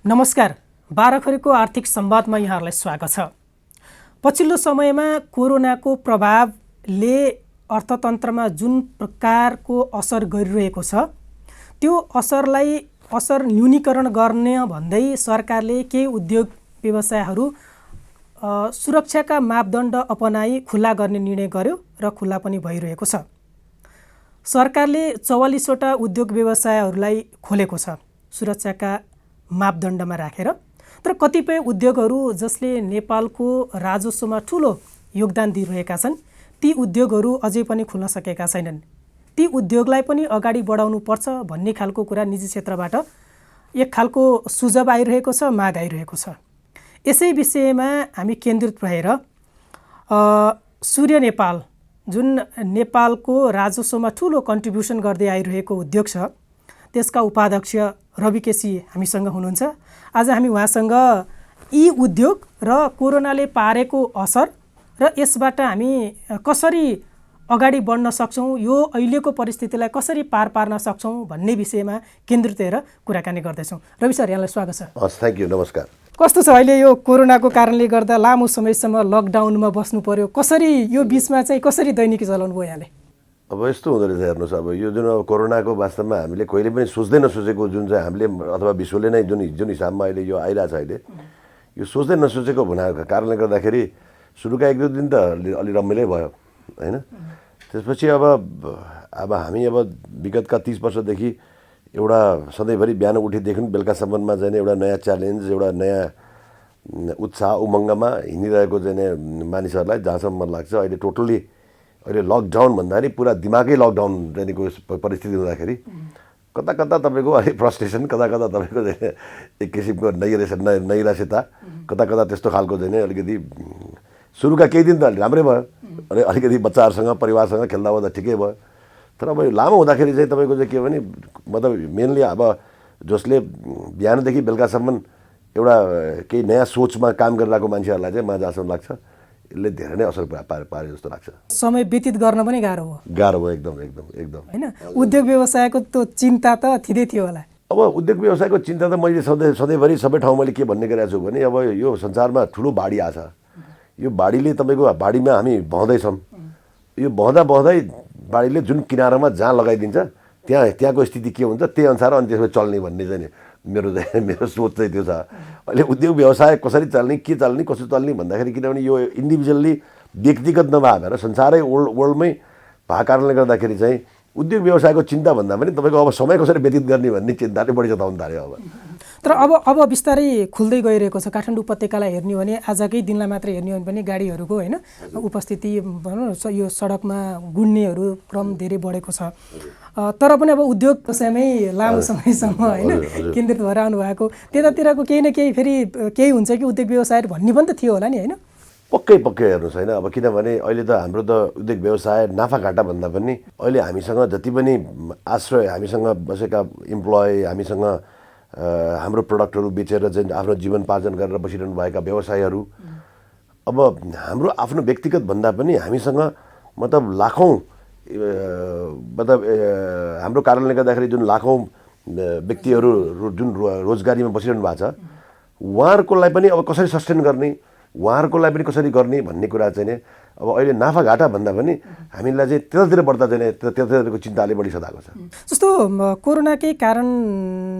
नमस्कार, बाह्रखरीको आर्थिक संवादमा यहाँहरूलाई स्वागत छ। पछिल्लो समयमा कोरोनाको प्रभावले अर्थतन्त्रमा जुन प्रकारको असर गरिरहेको छ, त्यो असर न्यूनीकरण गर्ने भन्दै सरकारले केही उद्योग व्यवसायहरू सुरक्षाका मापदण्ड अपनाई खुला गर्ने निर्णय गर्यो र खुला पनि भइरहेको छ। सरकारले 44वटा उद्योग व्यवसायहरूलाई खोलेको छ सुरक्षाका मापदण्डमा राखेर। तर कतिपय उद्योगहरू जसले नेपालको राजस्वमा ठुलो योगदान दिइरहेका छन्, ती उद्योगहरू अझै पनि खुल्न सकेका छैनन्। ती उद्योगलाई पनि अगाडि बढाउनु पर्छ भन्ने खालको कुरा निजी क्षेत्रबाट एक खालको सुझाव आइरहेको छ, माग आइरहेको छ। यसै विषयमा हामी केन्द्रित रहेर सूर्य नेपाल, जुन नेपालको राजस्वमा ठुलो कन्ट्रिब्युसन गर्दै आइरहेको उद्योग छ, त्यसका उपाध्यक्ष रवि केसी हामीसँग हुनुहुन्छ। आज हामी उहाँसँग यी उद्योग र कोरोनाले पारेको असर र यसबाट हामी कसरी अगाडि बढ्न सक्छौँ, यो अहिलेको परिस्थितिलाई कसरी पार पार्न सक्छौँ भन्ने विषयमा केन्द्रित रहेर कुराकानी गर्दैछौँ। रवि सर, यहाँलाई स्वागत छ। थ्याङ्क यू, नमस्कार। कस्तो छ अहिले यो कोरोनाको कारणले गर्दा लामो समयसम्म लकडाउनमा बस्नु पर्यो, कसरी यो बिचमा चाहिँ कसरी दैनिकी चलाउनु भयो यहाँले? अब यस्तो हुँदो रहेछ, हेर्नुहोस्, अब यो जुन कोरोनाको वास्तवमा हामीले कहिले पनि सोच्दै नसोचेको जुन चाहिँ हामीले अथवा विश्वले नै जुन हिसाबमा अहिले यो आइरहेछ, अहिले यो सोच्दै नसोचेको हुनाको कारणले गर्दाखेरि सुरुका 1-2 दिन त अलि रमाइलै भयो होइन। त्यसपछि अब हामी विगतका 30 वर्षदेखि एउटा सधैँभरि बिहान उठेदेखि बेलुकासम्ममा चाहिँ एउटा नयाँ च्यालेन्ज, एउटा नयाँ उत्साह उमङ्गमा हिँडिरहेको चाहिँ मानिसहरूलाई जहाँसम्म मन लाग्छ अहिले टोटल्ली अहिले लकडाउन भन्दाखेरि पुरा दिमागै लकडाउन जानेको परिस्थिति हुँदाखेरि कता कता तपाईँको अलिक फ्रस्ट्रेसन, कता कता तपाईँको एक किसिमको नैराश्यता, कता कता त्यस्तो खालको चाहिँ अलिकति सुरुका केही दिन त राम्रै भयो, अलिकति बच्चाहरूसँग परिवारसँग खेल्दा ओर्दा ठिकै भयो। तर अब यो लामो हुँदाखेरि चाहिँ तपाईँको चाहिँ के भने मतलब मेनली अब जसले बिहानदेखि बेलुकासम्म एउटा केही नयाँ सोचमा काम गरिरहेको मान्छेहरूलाई चाहिँ मलाई जहाँसम्म लाग्छ यसले धेरै नै असर पारे जस्तो लाग्छ। समय व्यतीत गर्न पनि गाह्रो भयो एकदम एकदम एकदम होइन। उद्योग व्यवसायको त्यो चिन्ता त थिँदै थियो होला। अब उद्योग व्यवसायको चिन्ता त मैले सधैँभरि सबै ठाउँ मैले के भन्ने गरेको छु भने अब यो संसारमा ठुलो बाढी आछ, यो बाढीले तपाईँको बाढीमा हामी बहँदैछौँ, यो बहँदै बाढीले जुन किनारामा जहाँ लगाइदिन्छ त्यहाँको स्थिति के हुन्छ त्यही अनुसार अनि त्यसमा चल्ने भन्ने चाहिँ मेरो सोच चाहिँ त्यो छ। अहिले उद्योग व्यवसाय कसरी चल्ने, के चल्ने, कसो चल्ने भन्दाखेरि किनभने यो इन्डिभिजुअल्ली व्यक्तिगत नभएर संसारै वर्ल्डमै भएको कारणले गर्दाखेरि चाहिँ उद्योग व्यवसायको चिन्ता भन्दा पनि तपाईँको अब समय कसरी व्यतीत गर्ने भन्ने चिन्ताले बढी जताउनु थाल्यो अब। तर अब बिस्तारै खुल्दै गइरहेको छ। काठमाडौँ उपत्यकालाई हेर्ने हो भने आजकै दिनलाई मात्र हेर्ने हो भने गाडीहरूको होइन उपस्थिति भनौँ न, यो सडकमा गुड्नेहरू क्रम धेरै बढेको छ। तर पनि अब उद्योग व्यवसायमै लामो समयसम्म होइन केन्द्रित भएर आउनु भएको, त्यतातिरको केही न केही फेरि केही हुन्छ कि उद्योग व्यवसाय भन्ने पनि त थियो होला नि होइन? पक्कै हेर्नुहोस् होइन। अब किनभने अहिले त हाम्रो त उद्योग व्यवसाय नाफाघाटा भन्दा पनि अहिले हामीसँग जति पनि आश्रय, हामीसँग बसेका इम्प्लोइ, हामीसँग हाम्रो प्रडक्टहरू बेचेर चाहिँ आफ्नो जीवनपार्जन गरेर बसिरहनु भएका व्यवसायहरू, अब हाम्रो आफ्नो व्यक्तिगत भन्दा पनि हामीसँग मतलब लाखौँ हाम्रो कारणले गर्दाखेरि जुन लाखौँ व्यक्तिहरू जुन रोजगारीमा बसिरहनु भएको छ, उहाँहरूकोलाई पनि अब कसरी सस्टेन गर्ने, उहाँहरूकोलाई पनि कसरी गर्ने भन्ने कुरा चाहिँ अब अहिले नाफाघाटा भन्दा पनि हामीलाई चाहिँ त्यतातिर बढ्दा चाहिँ त्यतातिरको चिन्ताले बढी सताएको छ। जस्तो कोरोनाकै कारण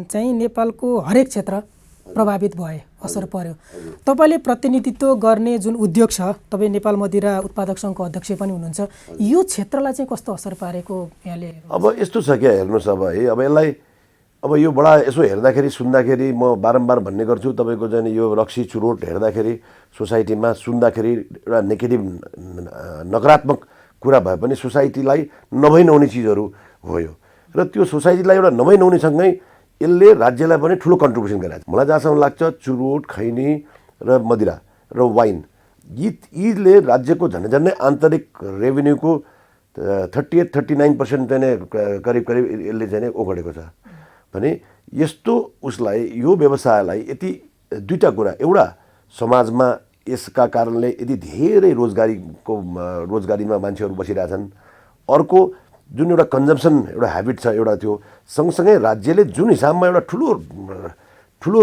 चाहिँ नेपालको हरेक क्षेत्र प्रभावित भए, असर पर्यो। तपाईँले प्रतिनिधित्व गर्ने जुन उद्योग छ, तपाईँ नेपाल मदिरा उत्पादक सङ्घको अध्यक्ष पनि हुनुहुन्छ, यो क्षेत्रलाई चाहिँ कस्तो असर पारेको यहाँले? अब यस्तो छ क्या, हेर्नुहोस् अब है, अब यसलाई अब यो बडा यसो हेर्दाखेरि सुन्दाखेरि म बारम्बार भन्ने गर्छु तपाईँको चाहिँ यो रक्सी चुरोट हेर्दाखेरि सोसाइटीमा सुन्दाखेरि एउटा नेगेटिभ नकारात्मक कुरा भए पनि सोसाइटीलाई नभई नहुने चिजहरू हो यो, र त्यो सोसाइटीलाई एउटा नभई नहुनेसँगै यसले राज्यलाई पनि ठुलो कन्ट्रिब्युसन गरेको छ। मलाई जहाँसम्म लाग्छ चुरोट, खैनी र मदिरा र वाइन यीले राज्यको झन्डै आन्तरिक रेभेन्यूको 38-39% चाहिँ करिब यसले चाहिँ ओगटेको छ भने यस्तो उसलाई यो व्यवसायलाई यति दुईटा कुरा, एउटा समाजमा यसका कारणले यदि धेरै रोजगारीमा मान्छेहरू बसिरहेछन्, अर्को जुन एउटा कन्जम्सन एउटा ह्याबिट छ एउटा त्यो सँगसँगै राज्यले जुन हिसाबमा एउटा ठुलो ठुलो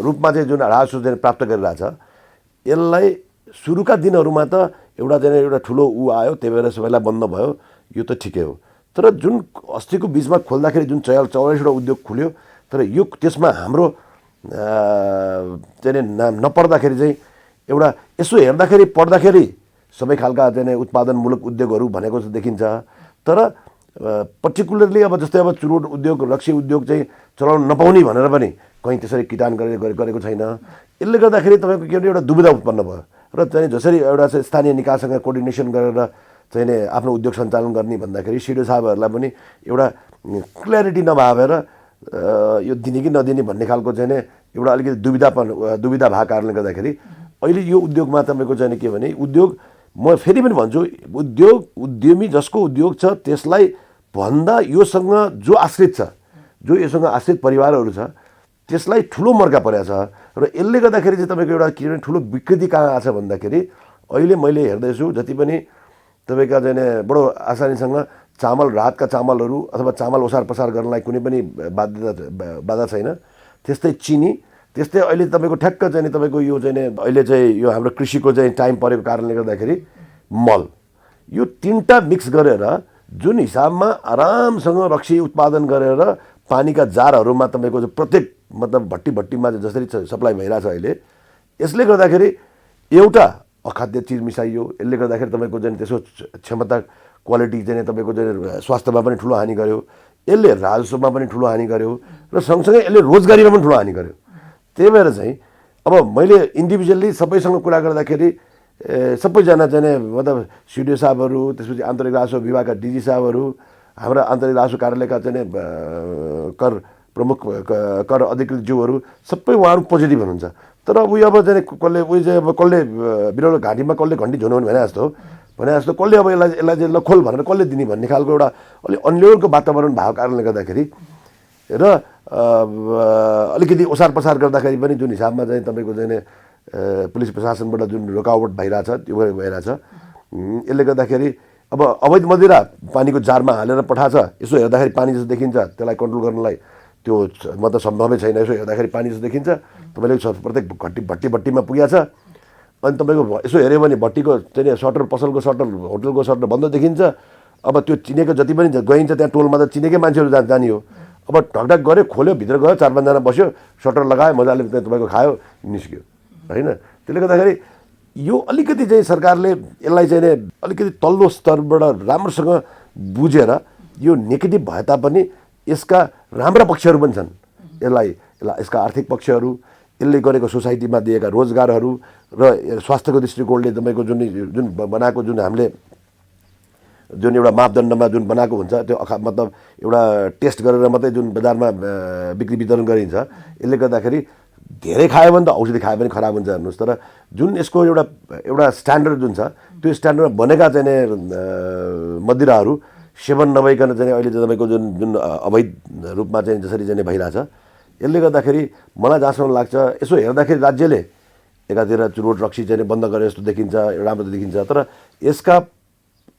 रूपमा चाहिँ जुन राजस्व चाहिँ प्राप्त गरिरहेछ, यसलाई सुरुका दिनहरूमा त एउटा ठुलो आयो, त्यही भएर सबैलाई बन्द भयो, यो त ठिकै हो। तर जुन अस्तिको बिचमा खोल्दाखेरि जुन 44वटा उद्योग खुल्यो, तर यो त्यसमा हाम्रो चाहिँ नाम नपर्दाखेरि चाहिँ एउटा यसो हेर्दाखेरि पढ्दाखेरि सबै खालका चाहिँ उत्पादनमूलक उद्योगहरू भनेको चाहिँ देखिन्छ। तर पर्टिकुलरली अब जस्तै अब चुरोट उद्योग, रक्सी उद्योग चाहिँ चलाउन नपाउने भनेर पनि कहीँ त्यसरी किटान गरेको छैन। यसले गर्दाखेरि तपाईँको के एउटा दुविधा उत्पन्न भयो र चाहिँ जसरी एउटा चाहिँ स्थानीय निकायसँग कोअर्डिनेसन गरेर चाहिँ आफ्नो उद्योग सञ्चालन गर्ने भन्दाखेरि सिडिओ साहबहरूलाई पनि एउटा क्ल्यारिटी नभएर यो दिने कि नदिने भन्ने खालको चाहिँ एउटा अलिकति दुविधा भएको कारणले गर्दाखेरि अहिले यो उद्योगमा तपाईँको चाहिँ के भने उद्योग, म फेरि पनि भन्छु, उद्यमी जसको उद्योग छ त्यसलाई भन्दा योसँग जो आश्रित छ, जो योसँग आश्रित परिवारहरू छ, त्यसलाई ठुलो मर्का परेको छ। र यसले गर्दाखेरि चाहिँ तपाईँको एउटा के भने ठुलो विकृति कहाँ आएको छ भन्दाखेरि अहिले मैले हेर्दैछु जति पनि तपाईँका चाहिँ बडो आसानीसँग चामल, रातका चामलहरू अथवा चामल ओसार पसार गर्नलाई कुनै पनि बाधा छैन। त्यस्तै चिनी, त्यस्तै अहिले तपाईँको ठ्याक्क चाहिँ तपाईँको यो चाहिँ अहिले चाहिँ यो हाम्रो कृषिको चाहिँ टाइम परेको कारणले गर्दाखेरि मल, यो तीनटा मिक्स गरेर जुन हिसाबमा आरामसँग रक्सी उत्पादन गरेर पानीका जारहरूमा तपाईँको प्रत्येक मतलब भट्टीमा जसरी सप्लाई भइरहेछ अहिले, यसले गर्दाखेरि एउटा अखाद्य चिज मिसाइयो। यसले गर्दाखेरि तपाईँको चाहिँ त्यसको क्षमता क्वालिटी चाहिँ तपाईँको चाहिँ स्वास्थ्यमा पनि ठुलो हानि गर्यो, यसले राजस्वमा पनि ठुलो हानि गर्यो र सँगसँगै यसले रोजगारीमा पनि ठुलो हानि गर्यो। त्यही भएर चाहिँ अब मैले इन्डिभिजुअल्ली सबैसँग कुरा गर्दाखेरि सबैजना चाहिँ मतलब सिडिओ साहबहरू, त्यसपछि आन्तरिक राजस्व विभागका डिजी साहबहरू, हाम्रा आन्तरिक राजस्व कार्यालयका चाहिँ कर प्रमुख कर अधिकृत ज्यूहरू सबै उहाँहरू पोजिटिभ हुनुहुन्छ। तर अब चाहिँ कसले बिरालो घाँटीमा कसले घन्टी झुन्याउने भने जस्तो कसले अब यसलाई चाहिँ ल खोल भनेर कसले दिने भन्ने खालको एउटा अलिक अन्योलको वातावरण भएको कारणले गर्दाखेरि र अलिकति ओसार पसार गर्दाखेरि पनि जुन हिसाबमा चाहिँ तपाईँको चाहिँ पुलिस प्रशासनबाट जुन रोकावट भइरहेछ त्यो भइरहेछ। यसले गर्दाखेरि अब अवैध मदिरा पानीको जारमा हालेर पठाछ, यसो हेर्दाखेरि पानी जस्तो देखिन्छ, त्यसलाई कन्ट्रोल गर्नलाई त्यो मतलब सम्भवै छैन। यसो हेर्दाखेरि पानी जस्तो देखिन्छ, तपाईँले प्रत्येक भट्टीमा पुगेको छ। अनि तपाईँको यसो हेऱ्यो भने भट्टीको चाहिँ सटर, पसलको सटर, होटलको सटर बन्द देखिन्छ। अब त्यो चिनेको जति पनि गइन्छ त्यहाँ टोलमा त चिनेकै मान्छेहरू जाने हो। अब ढकढक गऱ्यो, खोल्यो, भित्र गयो, 4-5 जना बस्यो, सटर लगायो, मजाले तपाईँको खायो, निस्क्यो होइन। त्यसले गर्दाखेरि यो अलिकति चाहिँ सरकारले यसलाई चाहिँ अलिकति तल्लो स्तरबाट राम्रोसँग बुझेर, यो नेगेटिभ भए तापनि यसका राम्रा पक्षहरू पनि छन्। यसका आर्थिक पक्षहरू, यसले गरेको सोसाइटीमा दिएका रोजगारहरू र स्वास्थ्यको दृष्टिकोणले तपाईँको जुन बनाएको जुन हामीले जुन एउटा मापदण्डमा जुन बनाएको हुन्छ त्यो मतलब एउटा टेस्ट गरेर मात्रै जुन बजारमा बिक्री वितरण गरिन्छ। यसले गर्दाखेरि धेरै खायो भने त औषधि खायो भने खराब हुन्छ हेर्नुहोस्। तर जुन यसको एउटा स्ट्यान्डर्ड जुन छ त्यो स्ट्यान्डर्डमा बनेका चाहिँ मदिराहरू सेवन नभइकन चाहिँ अहिले तपाईँको जुन अवैध रूपमा चाहिँ जसरी चाहिँ भइरहेछ, यसले गर्दाखेरि मलाई जहाँसम्म लाग्छ यसो हेर्दाखेरि राज्यले एकातिर चुरोट रक्सी चाहिँ बन्द गरे जस्तो देखिन्छ, राम्रो देखिन्छ। तर यसका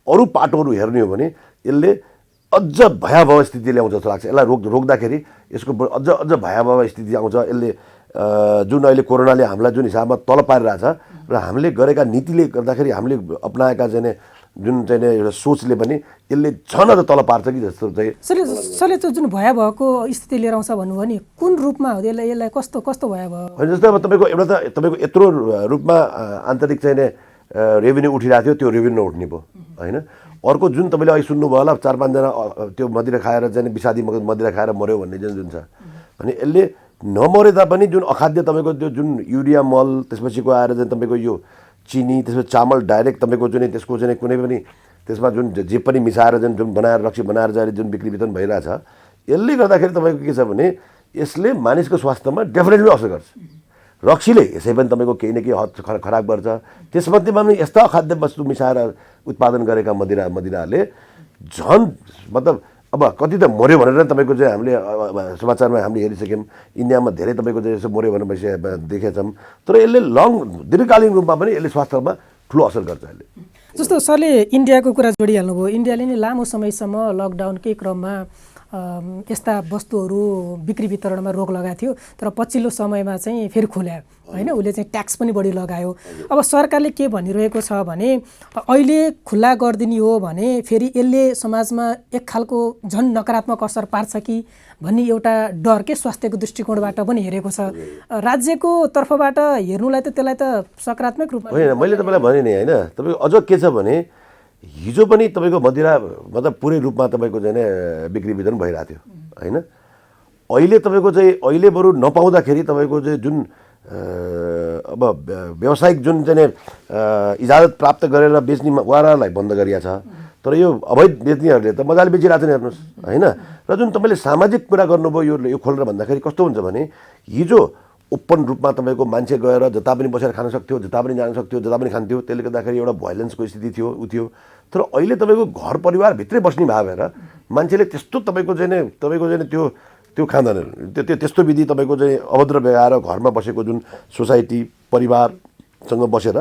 अरू पाटोहरू हेर्ने हो भने यसले अझ भयावह स्थिति ल्याउँछ जस्तो लाग्छ। यसलाई रोक्दाखेरि यसको अझ भयावह स्थिति आउँछ। यसले जुन अहिले कोरोनाले हामीलाई जुन हिसाबमा तल पारिरहेछ र हामीले गरेका नीतिले गर्दाखेरि हामीले अपनाएका चाहिँ जुन चाहिँ एउटा सोचले पनि यसले झन् अझ तल पार्छ कि जस्तो चाहिँ। सरले त्यो जुन भयावहको स्थिति लिएर आउँछ भन्नुभयो नि, कुन रूपमा हो यसलाई कस्तो भयावह? जस्तै अब तपाईँको एउटा त तपाईँको यत्रो रूपमा आन्तरिक चाहिँ रेभेन्यू उठिरहेको थियो, त्यो रेभेन्यू नउठ्ने भयो होइन। अर्को जुन तपाईँले अहिले सुन्नुभयो होला 4-5 जना त्यो मदिरा खाएर चाहिँ विषादी मदिरा खाएर मऱ्यो भन्ने जुन छ भने यसले नमरे तापनि जुन अखाद्य तपाईँको त्यो जुन युरिया मल, त्यसपछिको आएर चाहिँ तपाईँको यो चिनी, त्यसपछि चामल डाइरेक्ट तपाईँको जुन त्यसको चाहिँ कुनै पनि त्यसमा जुन जे पनि मिसाएर जुन बनाएर रक्सी बनाएर चाहिँ जुन बिक्री वितरण भइरहेछ, यसले गर्दाखेरि तपाईँको के छ भने यसले मानिसको स्वास्थ्यमा डेफिनेटली असर गर्छ। रक्सीले यसै पनि तपाईँको केही न केही हद खराब गर्छ। त्यसमध्येमा पनि यस्ता खाद्य वस्तु मिसाएर उत्पादन गरेका मदिराले झन् मतलब अब कति त मऱ्यो भनेर तपाईँको चाहिँ हामीले समाचारमा हामीले हेरिसक्यौँ। इन्डियामा धेरै तपाईँको चाहिँ यसो मऱ्यो भनेर देखेका छौँ। तर यसले दीर्घकालीन रूपमा पनि यसले स्वास्थ्यमा ठुलो असर गर्छ। यसले जस्तो सरले इन्डियाको कुरा जोडिहाल्नुभयो। इन्डियाले नै लामो समयसम्म लकडाउनकै क्रममा यस्ता वस्तुहरू बिक्री वितरणमा रोक लगाएको थियो, तर पछिल्लो समयमा चाहिँ फेरि खोल्यो होइन। उसले चाहिँ ट्याक्स पनि बढी लगायो। अब सरकारले के भनिरहेको छ भने अहिले खुल्ला गरिदिने हो भने फेरि यसले समाजमा एक खालको झन् नकारात्मक असर पार्छ कि भन्ने एउटा डर के स्वास्थ्यको दृष्टिकोणबाट पनि हेरेको छ। राज्यको तर्फबाट हेर्नुलाई त त्यसलाई त सकारात्मक रूपमा होइन। मैले तपाईँलाई भने नि होइन, तपाईँको अझ के छ भने हिजो पनि तपाईँको मदिरा मतलब पुरै रूपमा तपाईँको चाहिँ बिक्री वितरण भइरहेको थियो होइन। अहिले तपाईँको चाहिँ अहिले बरु नपाउँदाखेरि तपाईँको चाहिँ जुन अब व्यावसायिक जुन चाहिँ इजाजत प्राप्त गरेर बेच्ने वारालाई बन्द गरिएको छ, तर यो अवैध बेच्नेहरूले त मजाले बेचिरहेको छ नि हेर्नुहोस् होइन। र जुन तपाईँले सामाजिक कुरा गर्नुभयो यो खोलेर भन्दाखेरि कस्तो हुन्छ भने हिजो ओपन रूपमा तपाईँको मान्छे गएर जता पनि बसेर खान सक्थ्यो, जता पनि जान सक्थ्यो, जता पनि खान्थ्यो, त्यसले गर्दाखेरि एउटा भोइलेन्सको स्थिति थियो उ थियो। तर अहिले तपाईँको घर परिवारभित्रै बस्ने भाव भएर मान्छेले त्यस्तो तपाईँको चाहिँ त्यो खाँदैन। त्यस्तो विधि तपाईँको चाहिँ अभद्र व्यवहार घरमा बसेको जुन सोसाइटी परिवारसँग बसेर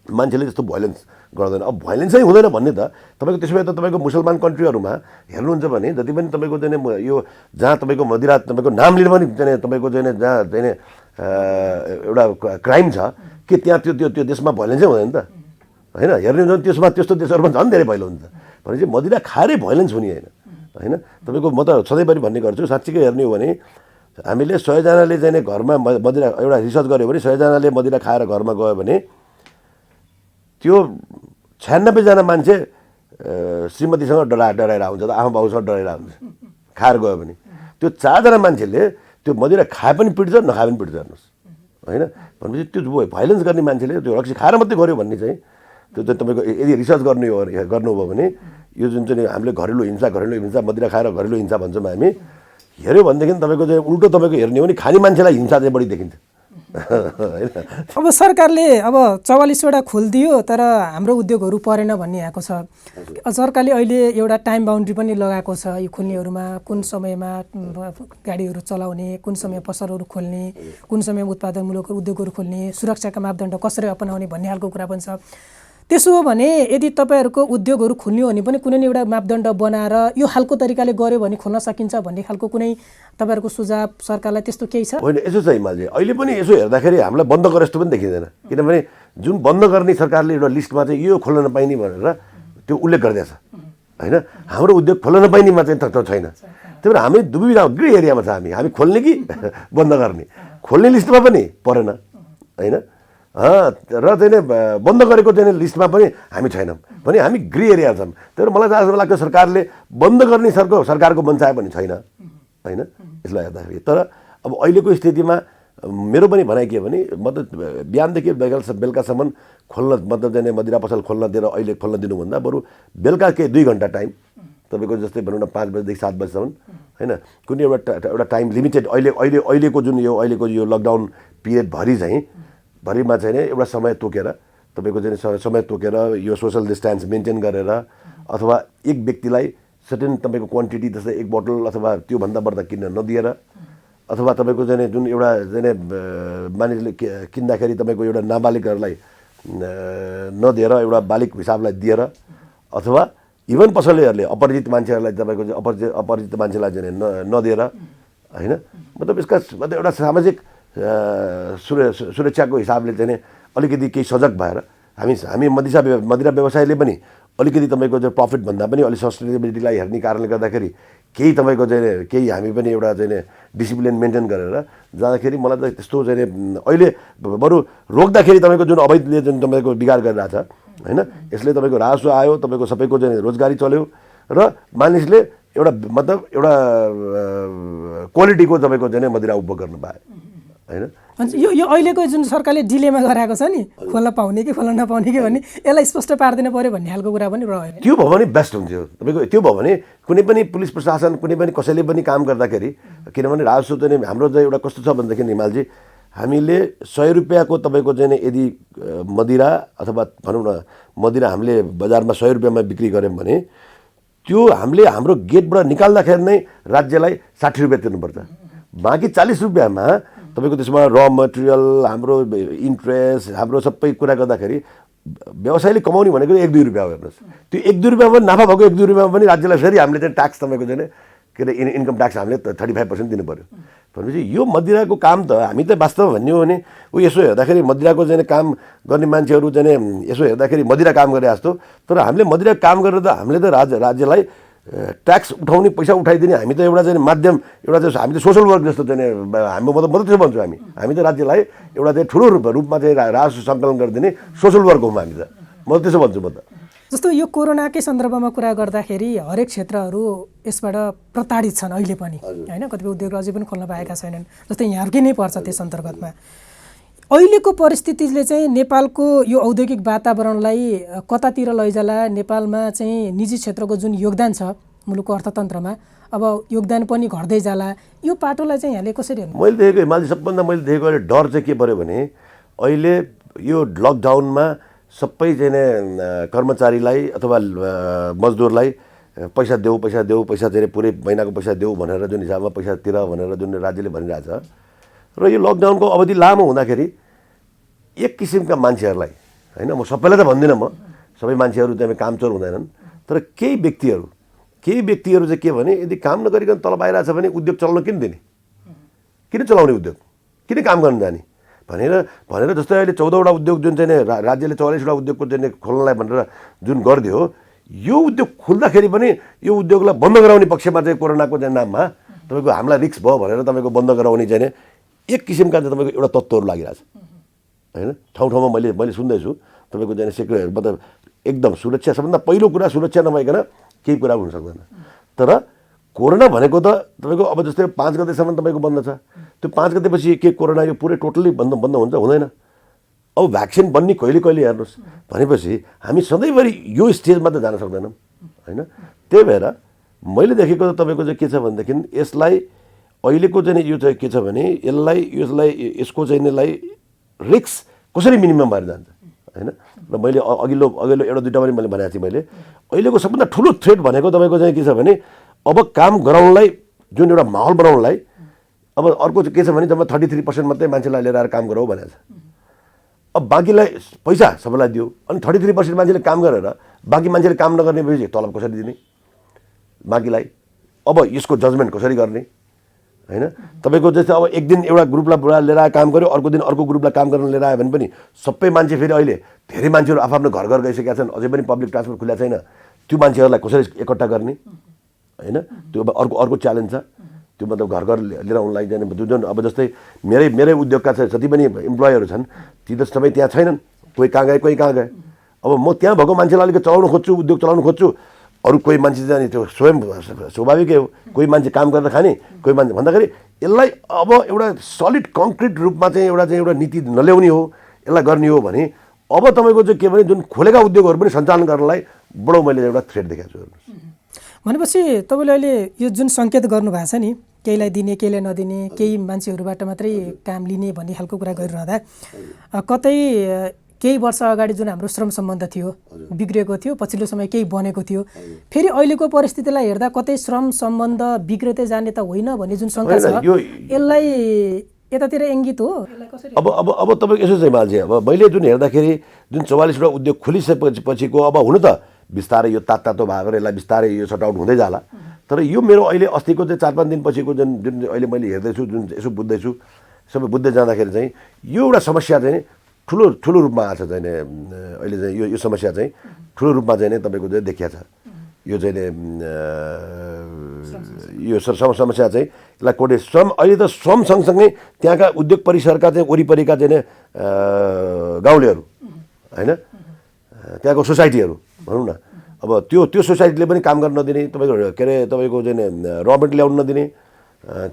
मान्छेले त्यस्तो भोइलेन्स गर्दैन। अब भोइलेन्सै हुँदैन भन्ने त तपाईँको त्यसो भए त तपाईँको मुसलमान कन्ट्रीहरूमा हेर्नुहुन्छ भने जति पनि तपाईँको चाहिँ यो जहाँ तपाईँको मदिरा तपाईँको नाम लिन पनि चाहिँ तपाईँको चाहिँ जहाँ चाहिँ एउटा क्राइम छ कि त्यहाँ त्यो देशमा भोइलेन्सै हुँदैन त होइन। हेर्ने हो भने त्यसमा त्यस्तो देशहरूमा झन् धेरै भइलो हुन्छ भनेपछि मदिरा खाएरै भोइलेन्स हुने होइन। तपाईँको म त सधैँभरि भन्ने गर्छु, साँच्चीकै हेर्ने हो भने हामीले 100जनाले चाहिँ घरमा मदिरा एउटा रिसर्च गऱ्यो भने 100जनाले मदिरा खाएर घरमा गयो भने त्यो 96जना मान्छे श्रीमतीसँग डराएर आउँछ, त आमा बाउसँग डराएर आउँछ खाएर गयो भने। त्यो 4जना मान्छेले त्यो मदिरा खाए पनि पिट्छ नखाए पनि पिट्छ हेर्नुहोस् होइन। भनेपछि त्यो भाइलेन्स गर्ने मान्छेले त्यो रक्सी खाएर मात्रै गर्यो भन्ने चाहिँ त्यो चाहिँ तपाईँको यदि रिसर्च गर्नुभयो भने यो जुन चाहिँ हामीले घरेलु हिंसा मदिरा खाएर घरेलु हिंसा भन्छौँ हामी, हेऱ्यो भनेदेखि तपाईँको चाहिँ उल्टो तपाईँको हेर्ने हो भने खाने मान्छेलाई हिंसा चाहिँ बढी देखिन्छ होइन। अब सरकारले अब 44वटा खोलिदियो तर हाम्रो उद्योगहरू परेन भन्ने आएको छ। सरकारले अहिले एउटा टाइम बाउन्ड्री पनि लगाएको छ यो खोल्नेहरूमा, कुन समयमा गाडीहरू चलाउने, कुन समय पसलहरू खोल्ने, कुन समय उत्पादनमूलक उद्योगहरू खोल्ने, सुरक्षाका मापदण्ड कसरी अपनाउने भन्ने खालको कुरा पनि छ। त्यसो हो भने यदि तपाईँहरूको उद्योगहरू खोल्ने हो भने पनि कुनै एउटा मापदण्ड बनाएर यो खालको तरिकाले गर्यो भने खोल्न सकिन्छ भन्ने खालको कुनै तपाईँहरूको सुझाव सरकारलाई त्यस्तो केही छ? होइन, यसो छ हिमालजी, अहिले पनि यसो हेर्दाखेरि हामीलाई बन्द गरे जस्तो पनि देखिँदैन। किनभने जुन बन्द गर्ने सरकारले एउटा लिस्टमा चाहिँ यो खोल्न नपाइने भनेर त्यो उल्लेख गरिदिएछ होइन। हाम्रो उद्योग खोल्न नपाइनेमा चाहिँ छैन। त्यही भएर हामी दुवै ग्रे एरियामा छ। हामी खोल्ने कि बन्द गर्ने, खोल्ने लिस्टमा पनि परेन होइन, र चाहिँ बन्द गरेको चाहिँ लिस्टमा पनि हामी छैनौँ भने हामी ग्रे एरिया छौँ। त्यही भएर मलाई जहाँसम्म लाग्छ सरकारले बन्द गर्ने सरकारको मनसाय पनि छैन होइन यसलाई हेर्दाखेरि। तर अब अहिलेको स्थितिमा मेरो पनि भनाइ के भने मतलब बिहानदेखि बेलुकासम्म खोल्न मतलब चाहिँ मदिरा पसल खोल्न दिएर अहिले खोल्न दिनुभन्दा बरु बेलुका केही 2 घन्टा टाइम तपाईँको जस्तै भनौँ न 5 बजेदेखि 7 बजीसम्म होइन, कुनै एउटा टाइम लिमिटेड अहिलेको जुन अहिलेको यो लकडाउन पिरियडभरि चाहिँ भरिमा चाहिँ एउटा समय तोकेर तपाईँको चाहिँ समय तोकेर यो सोसल डिस्टेन्स मेन्टेन गरेर अथवा एक व्यक्तिलाई सर्टेन तपाईँको क्वान्टिटी जस्तै 1 बोतल अथवा त्योभन्दा बढ्दा किन्न नदिएर अथवा तपाईँको चाहिँ जुन एउटा चाहिँ मानिसले किन्दाखेरि तपाईँको एउटा नाबालिगहरूलाई नदिएर एउटा बालिक हिसाबलाई दिएर अथवा इभन पसलेहरूले अपरिचित मान्छेहरूलाई तपाईँको अपरिचित मान्छेलाई चाहिँ नदिएर होइन। मतलब यसका मतलब एउटा सामाजिक सुरक्षाको हिसाबले चाहिँ अलिकति केही सजग भएर हामी मदिरा व्यवसायले पनि अलिकति तपाईँको चाहिँ प्रफिट भन्दा पनि अलिक सस्टेनेबिलिटीलाई हेर्ने कारणले गर्दाखेरि केही तपाईँको चाहिँ केही हामी पनि एउटा चाहिँ डिसिप्लिन मेन्टेन गरेर जाँदाखेरि मलाई त त्यस्तो चाहिँ अहिले बरु रोक्दाखेरि तपाईँको जुन अवैधले जुन तपाईँको बिगार गरिरहेछ होइन, यसले तपाईँको राजस्व आयो, तपाईँको सबैको चाहिँ रोजगारी चल्यो र मानिसले एउटा मतलब एउटा क्वालिटीको तपाईँको चाहिँ मदिरा उपभोग गर्नु पायो होइन। यो अहिलेको जुन सरकारले डिलेमा गराएको छ नि खोल्न पाउने कि खोल्न नपाउने कि भन्ने यसलाई स्पष्ट पारिदिनु पर्यो भन्ने खालको कुरा पनि रह्यो। त्यो भयो भने बेस्ट हुन्थ्यो तपाईँको। त्यो भयो भने कुनै पनि पुलिस प्रशासन कुनै पनि कसैले पनि काम गर्दाखेरि, किनभने राजस्व चाहिँ हाम्रो चाहिँ एउटा कस्तो छ भनेदेखि हिमालजी, हामीले 100 रुपियाँको तपाईँको चाहिँ यदि मदिरा अथवा भनौँ न मदिरा हामीले बजारमा 100 रुपियाँमा बिक्री गऱ्यौँ भने त्यो हामीले हाम्रो गेटबाट निकाल्दाखेरि नै राज्यलाई 60 रुपियाँ तिर्नुपर्छ। बाँकी 40 रुपियाँमा तपाईँको त्यसमा र मटेरियल हाम्रो इन्ट्रेस्ट हाम्रो सबै कुरा गर्दाखेरि व्यवसायले कमाउने भनेको 1-2 रुपियाँ हो हेर्नुहोस्। त्यो 1-2 रुपियाँमा पनि नाफा भएको 1-2 रुपियाँमा पनि राज्यलाई फेरि हामीले चाहिँ ट्याक्स तपाईँको चाहिँ के अरे इन्कम ट्याक्स हामीले 35% दिनु पऱ्यो भनेपछि यो मदिराको काम त हामी त वास्तवमा भन्ने हो भने यसो हेर्दाखेरि मदिराको चाहिँ काम गर्ने मान्छेहरू चाहिँ यसो हेर्दाखेरि मदिरा काम गरे जस्तो, तर हामीले मदिरा काम गरेर त हामीले त राज्यलाई ट्याक्स उठाउने पैसा उठाइदिने हामी त एउटा चाहिँ माध्यम, एउटा चाहिँ हामी त सोसल वर्क जस्तो चाहिँ हामी म त त्यसो भन्छु, हामी त राज्यलाई एउटा चाहिँ ठुलो रूपमा चाहिँ राजस्व सङ्कलन गरिदिने सोसल वर्क हौँ हामी त, म त त्यसो भन्छु। म त जस्तो यो कोरोनाकै सन्दर्भमा कुरा गर्दाखेरि हरेक क्षेत्रहरू यसबाट प्रताडित छन् अहिले पनि होइन, कतिपय उद्योग अझै पनि खोल्न पाएका छैनन्, जस्तै यहाँहरूकै नै पर्छ त्यस अन्तर्गतमा। अहिलेको परिस्थितिले चाहिँ नेपालको यो औद्योगिक वातावरणलाई कतातिर लैजाला, नेपालमा चाहिँ निजी क्षेत्रको जुन योगदान छ मुलुकको अर्थतन्त्रमा अब योगदान पनि घट्दै जाला, यो पाटोलाई चाहिँ यहाँले कसरी हेर्नु? मैले देखेको हिमालजी सबभन्दा मैले देखेको अहिले डर चाहिँ के पऱ्यो भने अहिले यो लकडाउनमा सबै चाहिँ कर्मचारीलाई अथवा मजदुरलाई पैसा देऊ चाहिँ पुरै महिनाको पैसा देऊ भनेर जुन हिसाबमा पैसा तिर भनेर जुन राज्यले भनिरहेछ र यो लकडाउनको अवधि लामो हुँदाखेरि एक किसिमका मान्छेहरूलाई होइन, म सबैलाई त भन्दिनँ, म सबै मान्छेहरू चाहिँ कामचोर हुँदैनन्, तर केही व्यक्तिहरू चाहिँ के भने यदि काम नगरिकन तल आइरहेछ भने उद्योग चलाउन किन दिने, किन चलाउने उद्योग, किन काम गर्न जाने भनेर जस्तै अहिले 14वटा उद्योग जुन चाहिँ राज्यले 44वटा उद्योगको चाहिँ खोल्नलाई भनेर जुन गरिदियो, यो उद्योग खुल्दाखेरि पनि यो उद्योगलाई बन्द गराउने पक्षमा चाहिँ कोरोनाको चाहिँ नाममा तपाईँको हामीलाई रिस्क भयो भनेर तपाईँको बन्द गराउने चाहिँ एक किसिमका चाहिँ तपाईँको एउटा तत्त्वहरू लागिरहेछ होइन। ठाउँ ठाउँमा मैले सुन्दैछु तपाईँको चाहिँ सेक्युरिटी मतलब एकदम सुरक्षा, सबभन्दा पहिलो कुरा सुरक्षा नभइकन केही कुरा हुन सक्दैन। तर कोरोना भनेको त तपाईँको अब जस्तै 5 गतेसम्म तपाईँको बन्द छ, त्यो 5 गतेपछि के कोरोना यो पुरै टोटल्ली बन्द हुन्छ? हुँदैन। अब भ्याक्सिन बन्ने कहिले हेर्नुहोस् भनेपछि हामी सधैँभरि यो स्टेजमा त जान सक्दैनौँ होइन। त्यही भएर मैले देखेको त तपाईँको चाहिँ के छ भनेदेखि यसलाई अहिलेको चाहिँ यो चाहिँ के छ भने यसको चाहिँ रिस्क कसरी मिनिमम भएर जान्छ होइन। र मैले अघिल्लो एउटा दुईवटा पनि मैले भनेको थिएँ, मैले अहिलेको सबभन्दा ठुलो थ्रेट भनेको तपाईँको चाहिँ के छ भने अब काम गराउनलाई जुन एउटा माहौल बनाउनलाई अब अर्को चाहिँ के छ भने तपाईँ 33% मात्रै मान्छेलाई लिएर आएर काम गराऊ भनेको छ। अब बाँकीलाई पैसा सबैलाई दियो अनि 33% मान्छेले काम गरेर बाँकी मान्छेले काम नगर्ने भएपछि तलब कसरी दिने बाँकीलाई? अब यसको जजमेन्ट कसरी गर्ने होइन? तपाईँको जस्तै अब एक दिन एउटा ग्रुपलाई लिएर काम गर्यो, अर्को दिन अर्को ग्रुपलाई काम गर्न लिएर आयो भने पनि सबै मान्छे फेरि अहिले धेरै मान्छेहरू आफ्नो घर गइसकेका छन्, अझै पनि पब्लिक ट्रान्सपोर्ट खुलेको छैन, त्यो मान्छेहरूलाई कसरी एकट्ठा गर्ने होइन? त्यो अर्को च्यालेन्ज छ। त्यो मतलब घर लिएर आउनलाई जाने जुन अब जस्तै मेरै उद्योगका जति पनि इम्प्लोयरहरू छन् ती त सबै त्यहाँ छैनन्, कोही कहाँ गए कोही कहाँ गए। अब म त्यहाँ भएको मान्छेलाई अलिकति चलाउन खोज्छु, उद्योग चलाउन खोज्छु, अरू कोही मान्छे जाने त्यो स्वयं स्वाभाविकै हो, कोही मान्छे काम गरेर खाने, कोही मान्छे भन्दाखेरि यसलाई अब एउटा सलिड कङ्क्रिट रूपमा चाहिँ एउटा नीति नल्याउने हो, यसलाई गर्ने हो भने अब तपाईँको चाहिँ के भने जुन खोलेका उद्योगहरू पनि सञ्चालन गर्नलाई बडो मैले एउटा थ्रेट देखाएको छु। भनेपछि तपाईँले अहिले यो जुन सङ्केत गर्नुभएको छ नि, केहीलाई दिने केहीलाई नदिने, केही मान्छेहरूबाट मात्रै काम लिने भन्ने खालको कुरा गरिरहँदा कतै केही वर्ष अगाडि जुन हाम्रो श्रम सम्बन्ध थियो बिग्रेको थियो, पछिल्लो समय केही बनेको थियो, फेरि अहिलेको परिस्थितिलाई हेर्दा कतै श्रम सम्बन्ध बिग्रेतै जाने त होइन भन्ने जुन शङ्का छ, यसलाई यतातिर इङ्गित हो? अब तपाईँको यसो चाहिँ मान्छे अब मैले जुन हेर्दाखेरि जुन 44वटा उद्योग खोलिसकेपछिको अब हुनु त बिस्तारै यो तातो भएर यसलाई बिस्तारै यो सट आउट हुँदै जाला। तर यो मेरो अहिले अस्तिको चाहिँ 4-5 दिनपछिको जुन अहिले मैले हेर्दैछु, जुन यसो बुझ्दैछु, सबै बुझ्दै जाँदाखेरि चाहिँ यो एउटा समस्या चाहिँ ठुलो रूपमा आएको छ चाहिँ अहिले चाहिँ यो समस्या चाहिँ ठुलो रूपमा चाहिँ तपाईँको चाहिँ देखिया छ। यो चाहिँ यो समस्या चाहिँ यसलाई कोर्टे श्रम अहिले त श्रम सँगसँगै त्यहाँका उद्योग परिसरका चाहिँ वरिपरिका चाहिँ गाउँलेहरू होइन, त्यहाँको सोसाइटीहरू भनौँ न, अब त्यो सोसाइटीले पनि काम गर्न नदिने, तपाईँको के अरे तपाईँको चाहिँ र मेटेरियल ल्याउनु नदिने,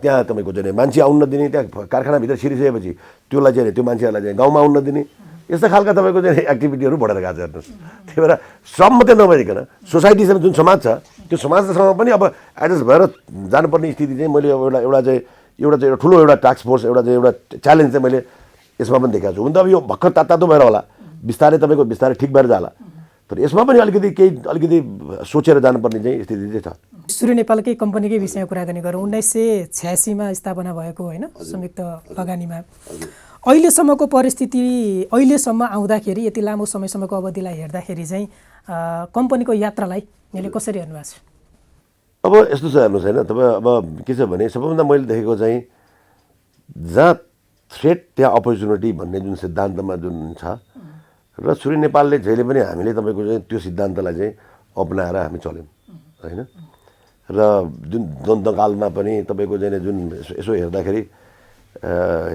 त्यहाँ तपाईँको चाहिँ मान्छे आउनु नदिने, त्यहाँ कारखानाभित्र छिरिसकेपछि त्यसलाई चाहिँ त्यो मान्छेहरूलाई चाहिँ गाउँमा आउनु नदिने, यस्ता खालका तपाईँको चाहिँ एक्टिभिटीहरू बढेर गएको छ हेर्नुहोस्। त्यही भएर श्रम मात्रै नभइकन सोसाइटीसँग जुन समाज छ त्यो समाजसँग पनि अब एडजस्ट भएर जानुपर्ने स्थिति चाहिँ मैले एउटा ठुलो एउटा टास्क फोर्स एउटा च्यालेन्ज चाहिँ मैले यसमा पनि देखाएको छु। हुन त अब यो भर्खर तातो भएर होला, बिस्तारै तपाईँको बिस्तारै ठिक भएर जाला, तर यसमा पनि अलिकति सोचेर जानुपर्ने चाहिँ स्थिति चाहिँ छ। सूर्य नेपालकै कम्पनीकै विषयमा कुरा गर्ने गरौँ। 1986मा स्थापना भएको होइन संयुक्त लगानीमा अहिलेसम्मको परिस्थिति, अहिलेसम्म आउँदाखेरि यति लामो समयसम्मको अवधिलाई हेर्दाखेरि चाहिँ कम्पनीको यात्रालाई यहाँले कसरी हेर्नु भएको छ? अब यस्तो छ हेर्नुहोस् होइन, तपाईँ अब के छ भने सबैभन्दा मैले देखेको चाहिँ जहाँ थ्रेट त्यहाँ अपर्च्युनिटी भन्ने जुन सिद्धान्तमा जुन छ र सूर्य नेपालले जहिले पनि हामीले तपाईँको चाहिँ त्यो सिद्धान्तलाई चाहिँ अपनाएर हामी चल्यौँ होइन। र जुन दन्तकालमा पनि तपाईँको चाहिँ जुन यसो हेर्दाखेरि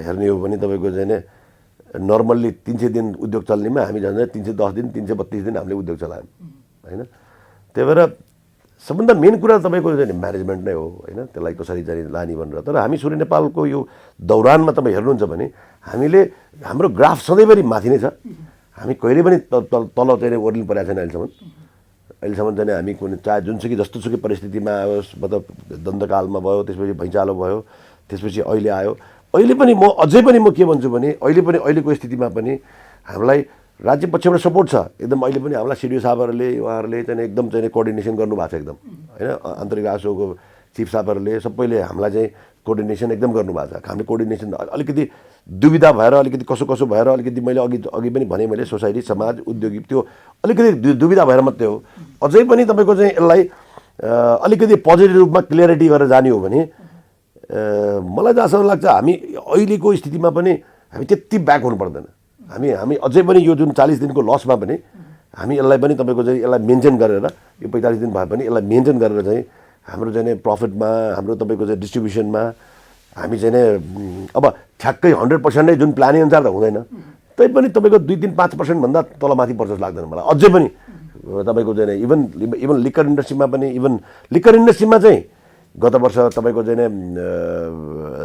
हेर्ने हो भने तपाईँको चाहिँ नर्मल्ली 300 दिन उद्योग चल्नेमा हामी झन् 310 दिन 332 दिन हामीले उद्योग चलायौँ होइन। त्यही भएर सबभन्दा मेन कुरा तपाईँको चाहिँ म्यानेजमेन्ट नै हो होइन, त्यसलाई कसरी चाहिँ लाने भनेर। तर हामी सूर्य नेपालको यो दौरानमा तपाईँ हेर्नुहुन्छ भने हामीले हाम्रो ग्राफ सधैँभरि माथि नै छ, हामी कहिले पनि तल चाहिँ ओर्लिनु परेको छैन अहिलेसम्म चाहिँ हामी कुनै चाहे जुनसुकै जस्तोसुकै परिस्थितिमा आओस्, मतलब दन्तकालमा भयो, त्यसपछि भैँचालो भयो, त्यसपछि अहिले आयो। अहिले पनि म अझै पनि म के भन्छु भने अहिले पनि अहिलेको स्थितिमा पनि हामीलाई राज्य पक्षबाट सपोर्ट छ एकदम। अहिले पनि हामीलाई सिडिओ साहबहरूले उहाँहरूले चाहिँ एकदम चाहिँ कोअर्डिनेसन गर्नुभएको छ एकदम होइन। आन्तरिक राजस्वको चिफ साहबहरूले सबैले हामीलाई चाहिँ कोअर्डिनेसन एकदम गर्नुभएको छ। हामीले कोअर्डिनेसन अलिकति दुविधा भएर अलिकति कसो कसो भएर अलिकति मैले अघि पनि भने मैले सोसाइटी समाज उद्योगी त्यो अलिकति दुविधा भएर मात्रै हो। अझै पनि तपाईँको चाहिँ यसलाई अलिकति पोजिटिभ रूपमा क्लियरिटी गरेर जाने हो भने मलाई जहाँसम्म लाग्छ हामी अहिलेको स्थितिमा पनि हामी त्यति ब्याक हुनु पर्दैन। हामी अझै पनि यो जुन 40 दिनको लसमा पनि हामी यसलाई पनि तपाईँको चाहिँ यसलाई मेन्टेन गरेर यो 45 दिन भए पनि यसलाई मेन्टेन गरेर चाहिँ हाम्रो चाहिँ प्रफिटमा हाम्रो तपाईँको चाहिँ डिस्ट्रिब्युसनमा हामी चाहिँ अब ठ्याक्कै 100% नै जुन प्लानिङ अनुसार त हुँदैन, तै पनि तपाईँको 2-3-5% भन्दा तलमाथि पर्छ लाग्दैन मलाई अझै पनि। तपाईँको चाहिँ इभन लिकर इन्डस्ट्रीमा पनि चाहिँ गत वर्ष तपाईँको चाहिँ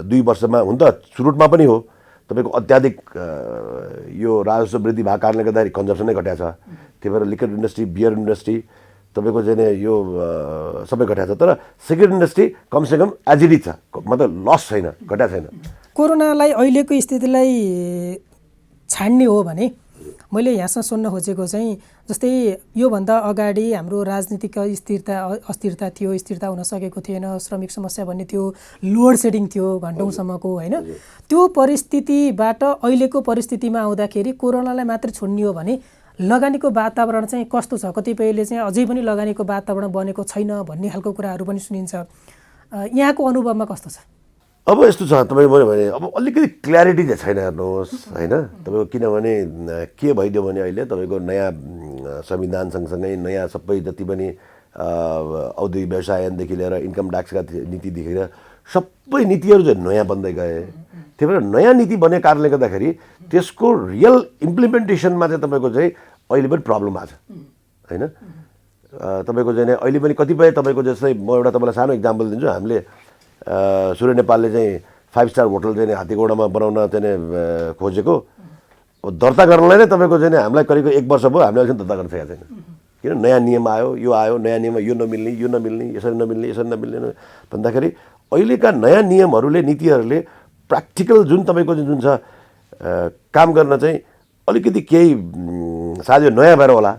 2 वर्षमा हुन त सुरुटमा पनि हो तपाईँको अत्याधिक यो राजस्व वृद्धि भएको कारणले गर्दाखेरि कन्जम्सन नै घटाएको छ। त्यही भएर लिकर इन्डस्ट्री, बियर इन्डस्ट्री तपाईँको चाहिँ यो सबै घटाएको छ। तर सिगरेट इन्डस्ट्री कमसेकम एजिडी छ, मतलब लस छैन, घटाएको छैन। कोरोनालाई अहिलेको स्थितिलाई छाड्ने हो भने मैले यहाँसँग सुन्न खोजेको चाहिँ जस्तै योभन्दा अगाडि हाम्रो राजनीतिक अस्थिरता थियो, स्थिरता हुन सकेको थिएन, श्रमिक समस्या भन्ने थियो, लोड सेडिङ थियो घन्टौँसम्मको होइन। त्यो परिस्थितिबाट अहिलेको परिस्थितिमा आउँदाखेरि कोरोनालाई मात्र छोड्ने हो भने लगानीको वातावरण चाहिँ कस्तो छ? कतिपयले चाहिँ अझै पनि लगानीको वातावरण बनेको छैन भन्ने खालको कुराहरू पनि सुनिन्छ। यहाँको अनुभवमा कस्तो छ? अब यस्तो छ तपाईँको भने अब अलिकति क्ल्यारिटी चाहिँ छैन हेर्नुहोस् होइन। तपाईँको किनभने के भइदियो भने अहिले तपाईँको नयाँ संविधान सँगसँगै नयाँ सबै जति पनि औद्योगिक व्यवसायदेखि लिएर इन्कम ट्याक्सका नीतिदेखि लिएर सबै नीतिहरू चाहिँ नयाँ बन्दै गए। त्यही भएर नयाँ नीति बनेको कारणले गर्दाखेरि त्यसको रियल इम्प्लिमेन्टेसनमा चाहिँ तपाईँको चाहिँ अहिले पनि प्रब्लम भएको छ होइन। तपाईँको चाहिँ अहिले पनि कतिपय तपाईँको जस्तै म एउटा तपाईँलाई सानो इक्जाम्पल दिन्छु। हामीले सूर्य नेपालले चाहिँ 5 स्टार होटल चाहिँ हात्तीगौडामा बनाउन चाहिँ खोजेको, दर्ता गर्नलाई नै तपाईँको चाहिँ हामीलाई करिब 1 वर्ष भयो, हामीले अहिलेसम्म दर्ता गर्न सकेको छैन। किन नयाँ नियम आयो नयाँ नियममा यो नमिल्ने यसरी नमिल्ने भन्दाखेरि अहिलेका नयाँ नियमहरूले नीतिहरूले प्र्याक्टिकल जुन तपाईँको जुन छ काम गर्न चाहिँ अलिकति केही सायद यो नयाँ भएर होला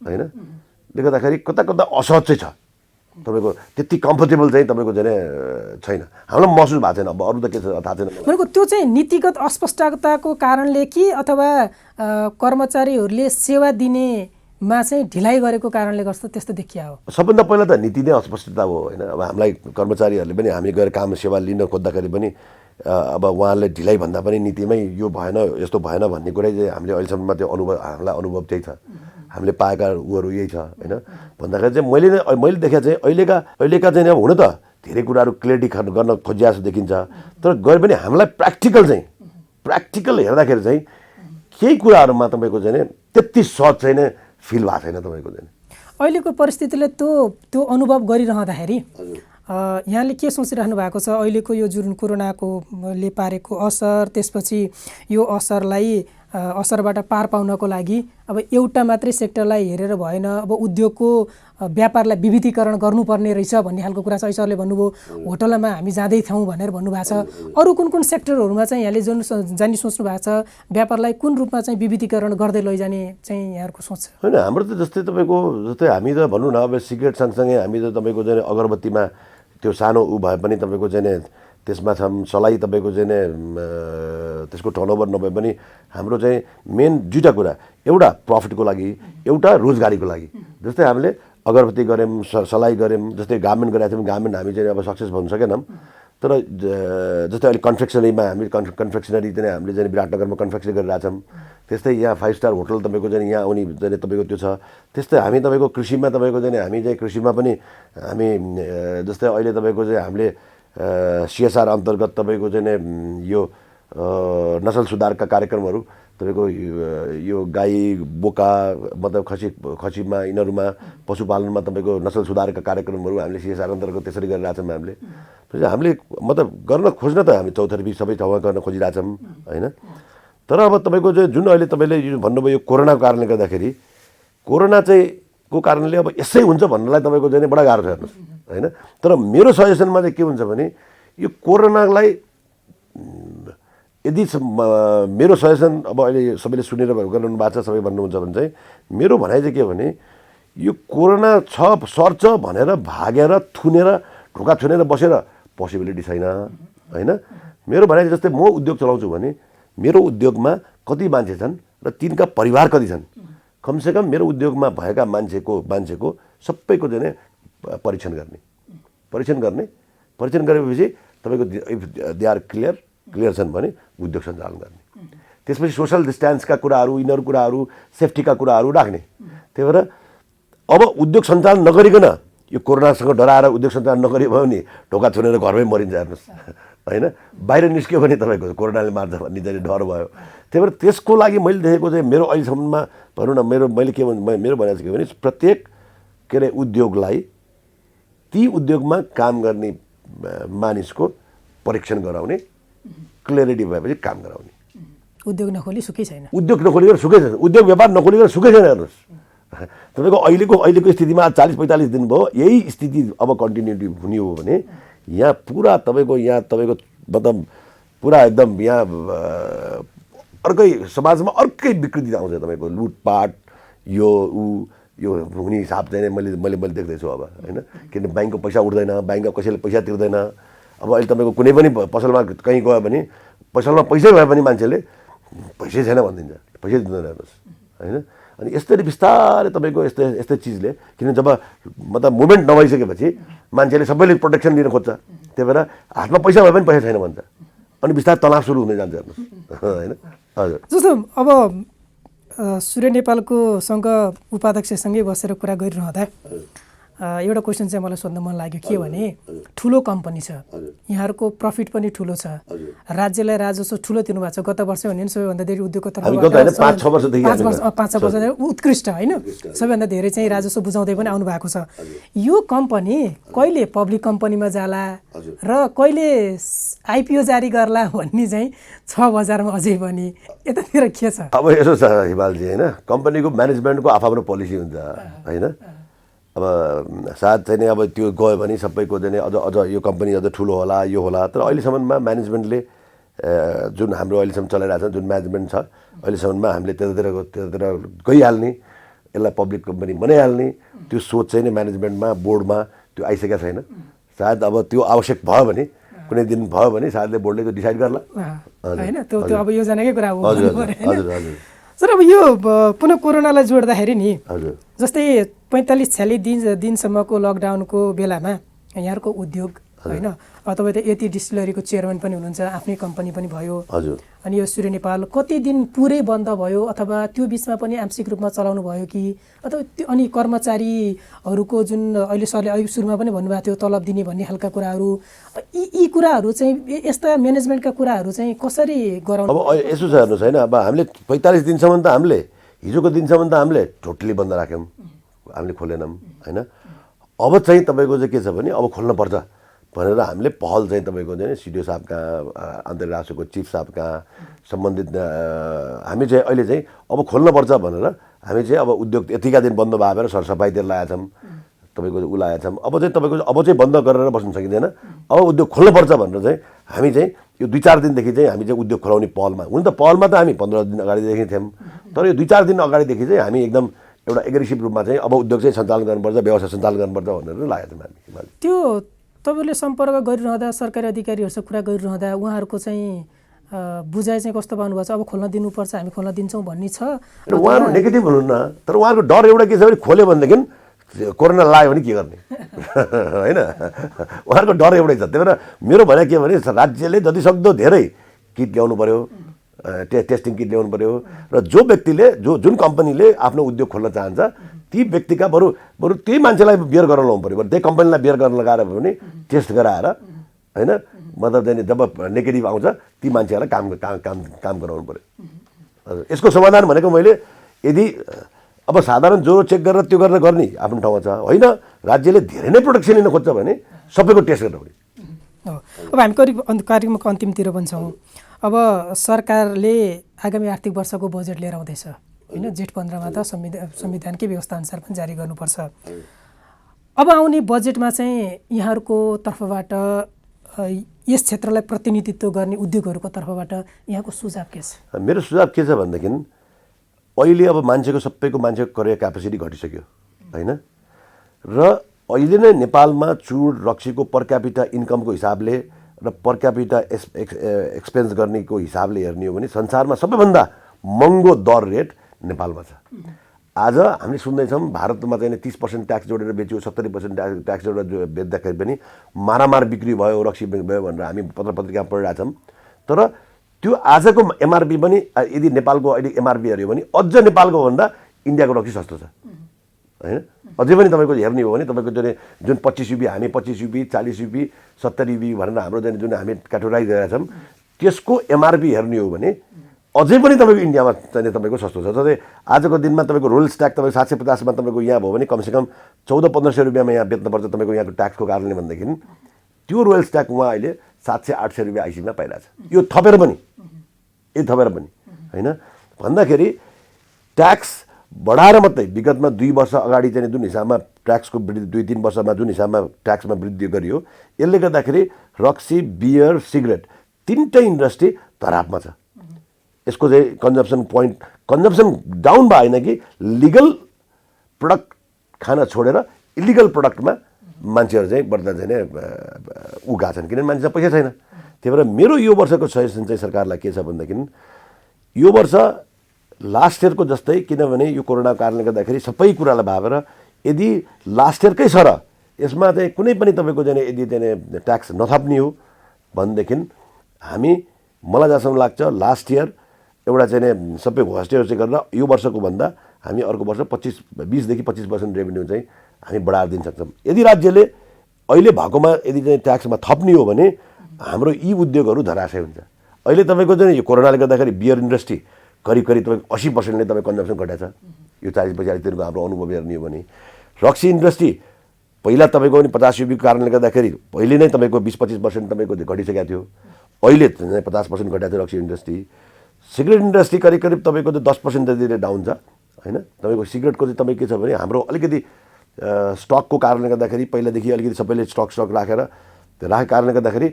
होइन। त्यसले गर्दाखेरि कता असहज चाहिँ छ, तपाईँको त्यति कम्फर्टेबल चाहिँ तपाईँको चाहिँ छैन, हामीलाई महसुस भएको छैन। अब अरू त के छ थाहा छैन भनेको त्यो चाहिँ नीतिगत अस्पष्टताको कारणले कि अथवा कर्मचारीहरूले सेवा दिनेमा चाहिँ ढिलाइ गरेको कारणले गर्छ त्यस्तो देखिया हो? सबभन्दा पहिला त नीति नै अस्पष्टता हो होइन। अब हामीलाई कर्मचारीहरूले पनि हामी गएर काम सेवा लिन खोज्दाखेरि पनि अब उहाँहरूले ढिलाइ भन्दा पनि नीतिमै यो भएन यस्तो भएन भन्ने कुरै चाहिँ हामीले अहिलेसम्म त्यो हामीलाई अनुभव त्यही छ, हामीले पाएका उहरू यही छ होइन। भन्दाखेरि चाहिँ मैले देखेँ चाहिँ अहिलेका चाहिँ हुन त धेरै कुराहरू क्लियरिटी गर्न खोजिया जस्तो देखिन्छ, तर गए पनि हामीलाई प्र्याक्टिकल हेर्दाखेरि चाहिँ केही कुराहरूमा तपाईँको चाहिँ त्यति सहज चाहिँ फिल भएको छैन तपाईँको चाहिँ। अहिलेको परिस्थितिले त्यो अनुभव गरिरहँदाखेरि यहाँले के सोचिरहनु भएको छ? अहिलेको यो जुन कोरोनाले पारेको असर, त्यसपछि यो असरबाट पार पाउनको लागि अब एउटा मात्रै सेक्टरलाई हेरेर भएन, अब उद्योगको व्यापारलाई विविधीकरण गर्नुपर्ने रहेछ भन्ने खालको कुरा छ। सरले भन्नुभयो होटलमा हामी जाँदैथ्यौँ भनेर भन्नुभएको छ। अरू कुन सेक्टरहरूमा चाहिँ यहाँले जुन जाने सोच्नु भएको छ, व्यापारलाई कुन रूपमा चाहिँ विविधीकरण गर्दै लैजाने चाहिँ यहाँहरूको सोच छ? होइन, हाम्रो त जस्तै हामी त भनौँ न अब सिगरेट सँगसँगै हामी त तपाईँको चाहिँ अगरबत्तीमा त्यो सानो भए पनि तपाईँको चाहिँ त्यसमा सलाई तपाईँको चाहिँ त्यसको टर्नओभर नभए पनि हाम्रो चाहिँ मेन 2टा कुरा, एउटा प्रफिटको लागि, एउटा रोजगारीको लागि। जस्तै हामीले अगरबत्ती गऱ्यौँ, सलाई गऱ्यौँ, जस्तै गार्मेन्ट गरेका थियौँ, गार्मेन्ट हामी चाहिँ अब सक्सेस भन्नु सकेनौँ। तर जस्तै अहिले कन्फेक्सनरीमा हामी कन्फेक्सनरी चाहिँ हामीले चाहिँ विराटनगरमा कन्फेक्सनरी गरिरहेछौँ। त्यस्तै यहाँ 5 स्टार होटल तपाईँको चाहिँ यहाँ आउने चाहिँ तपाईँको त्यो छ। त्यस्तै हामी तपाईँको कृषिमा तपाईँको चाहिँ हामी चाहिँ कृषिमा पनि हामी जस्तै अहिले तपाईँको चाहिँ हामीले CSR अन्तर्गत तपाईँको चाहिँ यो नसल सुधारका कार्यक्रमहरू तपाईँको यो गाई बोका मतलब खसीमा यिनीहरूमा पशुपालनमा तपाईँको नसल सुधारका कार्यक्रमहरू हामीले CSR अन्तर्गत त्यसरी गरिरहेछौँ। हामीले मतलब गर्न खोज्न त हामी चौतर्फी सबै ठाउँमा गर्न खोजिरहेछौँ होइन। तर अब तपाईँको चाहिँ जुन अहिले तपाईँले यो भन्नुभयो यो कोरोनाको कारणले गर्दाखेरि कोरोना चाहिँ को कारणले अब यसै हुन्छ भन्नलाई तपाईँको चाहिँ बडा गाह्रो छ हेर्नुहोस् होइन। तर मेरो सजेसनमा चाहिँ के हुन्छ भने यो कोरोनालाई यदि मेरो सजेसन अब अहिले सबैले सुनेर गरिरहनु भएको छ सबै भन्नुहुन्छ भने चाहिँ मेरो भनाइ चाहिँ के भने यो कोरोना सर्छ भनेर भागेर थुनेर ढोका थुनेर बसेर पोसिबिलिटी छैन होइन। मेरो भनाइ चाहिँ जस्तै म उद्योग चलाउँछु भने मेरो उद्योगमा कति मान्छे छन् र तिनका परिवार कति छन्, कमसेकम मेरो उद्योगमा भएका मान्छेको सबैको चाहिँ परीक्षण गरेपछि तपाईँको दे आर क्लियर छन् भने उद्योग सञ्चालन गर्ने। त्यसपछि सोसल डिस्टेन्सका कुराहरू यिनीहरू कुराहरू सेफ्टीका कुराहरू राख्ने। त्यही भएर अब उद्योग सञ्चालन नगरिकन यो कोरोनासँग डराएर उद्योग सञ्चालन नगरियो भने ढोका थुनेर घरमै मरिन्छ हेर्नुहोस् होइन। बाहिर निस्क्यो भने तपाईँको कोरोनाले मार्छ भन्ने चाहिँ डर भयो। त्यही भएर त्यसको लागि मैले देखेको चाहिँ मेरो अहिलेसम्ममा भनौँ न मैले के मेरो भनाइ चाहिँ के भने प्रत्येक के अरे उद्योगलाई ती उद्योगमा काम गर्ने मानिसको परीक्षण गराउने, क्लियरिटी भएपछि काम गराउने। उद्योग नखोली सुकै छैन, उद्योग नखोलिकन सुकै छैन, उद्योग व्यापार नखोलिकन सुकै छैन हेर्नुहोस्। तपाईँको अहिलेको स्थितिमा 40-45 दिन भयो यही स्थिति अब कन्टिन्युटी हुने हो भने यहाँ पुरा तपाईँको मतलब पुरा एकदम यहाँ अर्कै समाजमा अर्कै विकृति आउँछ तपाईँको लुटपाट यो हुने हिसाब चाहिँ मैले देख्दैछु अब होइन। किनभने ब्याङ्कको पैसा उठ्दैन, ब्याङ्कमा कसैले पैसा तिर्दैन। अब अहिले तपाईँको कुनै पनि पसलमा कहीँ गयो भने पसलमा पैसै भए पनि मान्छेले पैसै छैन भनिदिन्छ, पैसै दिँदैन हेर्नुहोस् होइन। अनि यस्तरी बिस्तारै तपाईँको यस्तै चिजले किन जब मतलब मुभमेन्ट नभइसकेपछि मान्छेले सबैले प्रोटेक्सन लिन खोज्छ। त्यही भएर हातमा पैसा भए पनि पैसा छैन भन्छ अनि बिस्तारै तनाव सुरु हुँदै जान्छ हेर्नुहोस् होइन। हजुर जस्तो अब सूर्य नेपालकोसँग उपाध्यक्षसँगै बसेर कुरा गरिरहँदा एउटा क्वेसन चाहिँ मलाई सोध्न मन लाग्यो के भने ठुलो कम्पनी छ, यहाँहरूको प्रफिट पनि ठुलो छ, राज्यलाई राजस्व ठुलो दिनुभएको छ। गत वर्ष भने सबैभन्दा धेरै उद्योगको तर्फबाट 5-6 वर्ष उत्कृष्ट होइन, सबैभन्दा धेरै चाहिँ राजस्व बुझाउँदै पनि आउनु भएको छ। यो कम्पनी कहिले पब्लिक कम्पनीमा जाला र कहिले IPO जारी गर्ला भन्ने चाहिँ छ बजारमा अझै पनि यतातिर के छ? अब यसो छ हिमालजी होइन, कम्पनीको म्यानेजमेन्टको आफ्नो पोलिसी हुन्छ होइन। अब सायद चाहिँ अब त्यो गयो भने सबैको चाहिँ अझ यो कम्पनी अझ ठुलो होला यो होला। तर अहिलेसम्ममा म्यानेजमेन्टले जुन हाम्रो अहिलेसम्म चलाइरहेको छ जुन म्यानेजमेन्ट छ अहिलेसम्ममा हामीले त्यतातिर गइहाल्ने, यसलाई पब्लिक कम्पनी बनाइहाल्ने त्यो सोच चाहिँ नै म्यानेजमेन्टमा बोर्डमा त्यो आइसकेको छैन। सायद अब त्यो आवश्यक भयो भने कुनै दिन भयो भने सायदले बोर्डले त्यो डिसाइड गर्ला होइन। त्यो अब योजनाकै कुरा हो। हजुर हजुर हजुर। सर अब यो पुनः कोरोनालाई जोड्दाखेरि नि हजुर जस्तै 45-46 दिनसम्मको लकडाउनको बेलामा यहाँहरूको उद्योग होइन, तपाईँ त यति डिस्टिलरीको चेयरम्यान पनि हुनुहुन्छ, आफ्नै कम्पनी पनि भयो हजुर। अनि यो सूर्य नेपाल कति दिन पुरै बन्द भयो अथवा त्यो बिचमा पनि आंशिक रूपमा चलाउनु भयो कि अथवा त्यो अनि कर्मचारीहरूको जुन अहिले सरले अहिले सुरुमा पनि भन्नुभएको थियो तलब दिने भन्ने खालका कुराहरू, यी कुराहरू चाहिँ यस्ता म्यानेजमेन्टका कुराहरू चाहिँ कसरी गराउनु? अब यसो छ हेर्नुहोस् होइन, अब हामीले 45 दिनसम्म त हामीले हिजोको दिनसम्म त हामीले टोटली बन्द राख्यौँ, हामीले खोलेनौँ होइन। अब चाहिँ तपाईँको चाहिँ के छ भने अब खोल्न पर्छ भनेर हामीले पहल चाहिँ तपाईँको चाहिँ CDO साहब कहाँ, अन्तर्राष्ट्रिय राष्ट्रको चिफ साहब कहाँ सम्बन्धित हामी चाहिँ अहिले चाहिँ अब खोल्नुपर्छ भनेर हामी चाहिँ अब उद्योग यतिका दिन बन्द भएर सरसफाइतिर लगाएका छौँ, तपाईँको ऊ लगाएका छौँ। अब चाहिँ तपाईँको अब चाहिँ बन्द गरेर बस्नु सकिँदैन, अब उद्योग खोल्नुपर्छ भनेर चाहिँ हामी चाहिँ यो 2-4 दिनदेखि चाहिँ हामी चाहिँ उद्योग खोलाउने पहलमा, हुन त पहलमा त हामी 15 दिन अगाडिदेखि थियौँ, तर यो 2-4 दिन अगाडिदेखि चाहिँ हामी एकदम एउटा एग्रेसिभ रूपमा चाहिँ अब उद्योग चाहिँ सञ्चालन गर्नुपर्छ, व्यवसाय सञ्चालन गर्नुपर्छ भनेर लागेको छ हामी। त्यो तपाईँले सम्पर्क गरिरहँदा सरकारी अधिकारीहरूसँग कुरा गरिरहँदा उहाँहरूको चाहिँ बुझाइ चाहिँ कस्तो पाउनुभएको छ? अब खोल्न दिनुपर्छ, हामी खोल्न दिन्छौँ भन्ने छ? उहाँहरू नेगेटिभ हुनुहुन्न, तर उहाँहरूको डर एउटा के छ भने खोल्यो भनेदेखि कोरोना लाग्यो भने के गर्ने होइन उहाँहरूको डर एउटै छ। त्यही भएर मेरो भनाइ के भने राज्यले जतिसक्दो धेरै किट ल्याउनु पऱ्यो, टेस्टिङ किट ल्याउनु पऱ्यो र जो व्यक्तिले जुन कम्पनीले आफ्नो उद्योग खोल्न चाहन्छ ती व्यक्तिका बरु त्यही मान्छेलाई बियर गर्न लाउनु पऱ्यो, त्यही कम्पनीलाई बियर गर्न लगाएर भने टेस्ट गराएर होइन मतलब चाहिँ जब नेगेटिभ आउँछ ती मान्छेहरूलाई काम गराउनु पऱ्यो। हजुर यसको समाधान भनेको मैले यदि अब साधारण ज्वरो चेक गरेर त्यो गरेर गर्ने आफ्नो ठाउँमा छ होइन, राज्यले धेरै नै प्रोटेक्सन लिन खोज्छ भने सबैको टेस्ट गर्नु पऱ्यो। अब हामी कार्यक्रमको अन्तिमतिर पनि छौँ। अब सरकारले आगामी आर्थिक वर्षको बजेट लिएर आउँदैछ होइन, जेठ 15मा त संविधानकै व्यवस्थाअनुसार पनि जारी गर्नुपर्छ। अब आउने बजेटमा चाहिँ यहाँहरूको तर्फबाट यस क्षेत्रलाई प्रतिनिधित्व गर्ने उद्योगहरूको तर्फबाट यहाँको सुझाव के छ? मेरो सुझाव के छ भनेदेखि अहिले अब सबैको मान्छेको करियर क्यापेसिटी घटिसक्यो होइन, र अहिले नै नेपालमा चुड रक्सीको पर क्यापिटा इन्कमको हिसाबले र पर क्यापिटा एक्सपेन्स गर्नेको हिसाबले हेर्ने हो भने संसारमा सबैभन्दा महँगो दर रेट नेपालमा छ। आज हामीले सुन्दैछौँ भारतमा चाहिँ 30% ट्याक्स जोडेर बेच्यो, 70% ट्याक्स जोडेर बेच्दाखेरि पनि मारामार बिक्री भयो, रक्सी भयो भनेर हामी पत्र पत्रिकामा पढिरहेका छौँ। तर त्यो आजको एमआरपी पनि यदि नेपालको अहिले एमआरपी हेऱ्यो भने अझ नेपालको भन्दा इन्डियाको रक्सी सस्तो छ होइन। अझै पनि तपाईँको हेर्ने हो भने तपाईँको जुन 25 रुपियाँ हामी 25 रुपियाँ 40 रुपियाँ 70 रुपियाँ भनेर हाम्रो जुन हामी क्याटेगोराइज गरेका छौँ त्यसको एमआरपी हेर्ने हो भने अझै पनि तपाईँको इन्डियामा चाहिँ तपाईँको सस्तो छ। जस्तै आजको दिनमा तपाईँको रोल्स ट्याक्स तपाईँको 750मा तपाईँको यहाँ भयो भने कमसेकम 1400-1500 रुपियाँमा यहाँ बेच्नुपर्छ तपाईँको यहाँको ट्याक्सको कारणले भन्दाखेरि त्यो रोयल्स ट्याक्स उहाँ अहिले 700-800 रुपियाँ आइसीमा पाइरहेछ। यो थपेर पनि होइन भन्दाखेरि ट्याक्स बढाएर मात्रै विगतमा 2 वर्ष अगाडि चाहिँ जुन हिसाबमा ट्याक्सको वृद्धि 2-3 वर्षमा जुन हिसाबमा ट्याक्समा वृद्धि गरियो यसले गर्दाखेरि रक्सी बियर सिगरेट तीनटै इन्डस्ट्री धरापमा छ। यसको चाहिँ कन्जम्सन डाउन भयो होइन कि लिगल प्रडक्ट खान छोडेर इलिगल प्रडक्टमा मान्छेहरू चाहिँ बढ्दा चाहिँ उगा छन् किनभने मान्छेसँग पैसा छैन। त्यही भएर मेरो यो वर्षको सजेसन चाहिँ सरकारलाई के छ भनेदेखि यो वर्ष लास्ट इयरको जस्तै, किनभने यो कोरोनाको कारणले गर्दाखेरि सबै कुरालाई भावेर यदि लास्ट इयरकै छ र यसमा चाहिँ कुनै पनि तपाईँको चाहिँ यदि चाहिँ ट्याक्स नथप्ने हो भनेदेखि हामी मलाई जहाँसम्म लाग्छ लास्ट इयर एउटा चाहिँ सबै होस्टेज गरेर यो वर्षको भन्दा हामी अर्को वर्ष 20-25% रेभेन्यू चाहिँ हामी बढाएर दिन सक्छौँ। यदि राज्यले अहिले भएकोमा यदि चाहिँ ट्याक्समा थप्ने हो भने हाम्रो यी उद्योगहरू धराशय हुन्छ। अहिले तपाईँको चाहिँ यो कोरोनाले गर्दाखेरि बियर इन्डस्ट्री करिब तपाईँको 80%ले तपाईँ कन्जम्सन घटाएको छ। यो 40-45 दिनको हाम्रो अनुभव हेर्ने हो भने रक्सी इन्डस्ट्री पहिला तपाईँको पनि 50 रुपियाँको कारणले गर्दाखेरि पहिले नै तपाईँको 20-25% तपाईँको घटिसकेको थियो, अहिले 50% घटाएको थियो रक्सी इन्डस्ट्री। सिगरेट इन्डस्ट्री करिब तपाईँको चाहिँ 10% जति डाउन छ होइन। तपाईँको सिगरेटको चाहिँ तपाईँ के छ भने हाम्रो अलिकति स्टकको कारणले गर्दाखेरि पहिलादेखि अलिकति सबैले स्टक राखेको कारणले गर्दाखेरि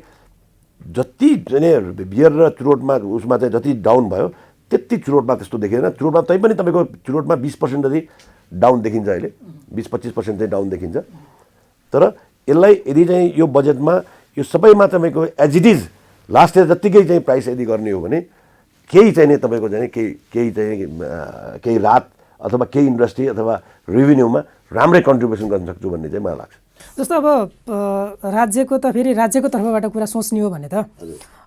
जति चाहिँ बियर र चुरोटमा उसमा चाहिँ जति डाउन भयो त्यति चुरोटमा त्यस्तो देखिँदैन। चुरोटमा तैपनि तपाईँको चुरोटमा 20% जति डाउन देखिन्छ, अहिले 20-25% चाहिँ डाउन देखिन्छ। तर यसलाई यदि चाहिँ यो बजेटमा यो सबैमा तपाईँको as it is last year जत्तिकै चाहिँ प्राइस यदि गर्ने हो भने केही चाहिँ नि तपाईँको चाहिँ केही रात अथवा केही इन्डस्ट्री अथवा रेभिन्यूमा राम्रै कन्ट्रिब्युसन गर्न सक्छु भन्ने चाहिँ मलाई लाग्छ। जस्तो अब राज्यको त फेरि राज्यको तर्फबाट कुरा सोच्ने हो भने त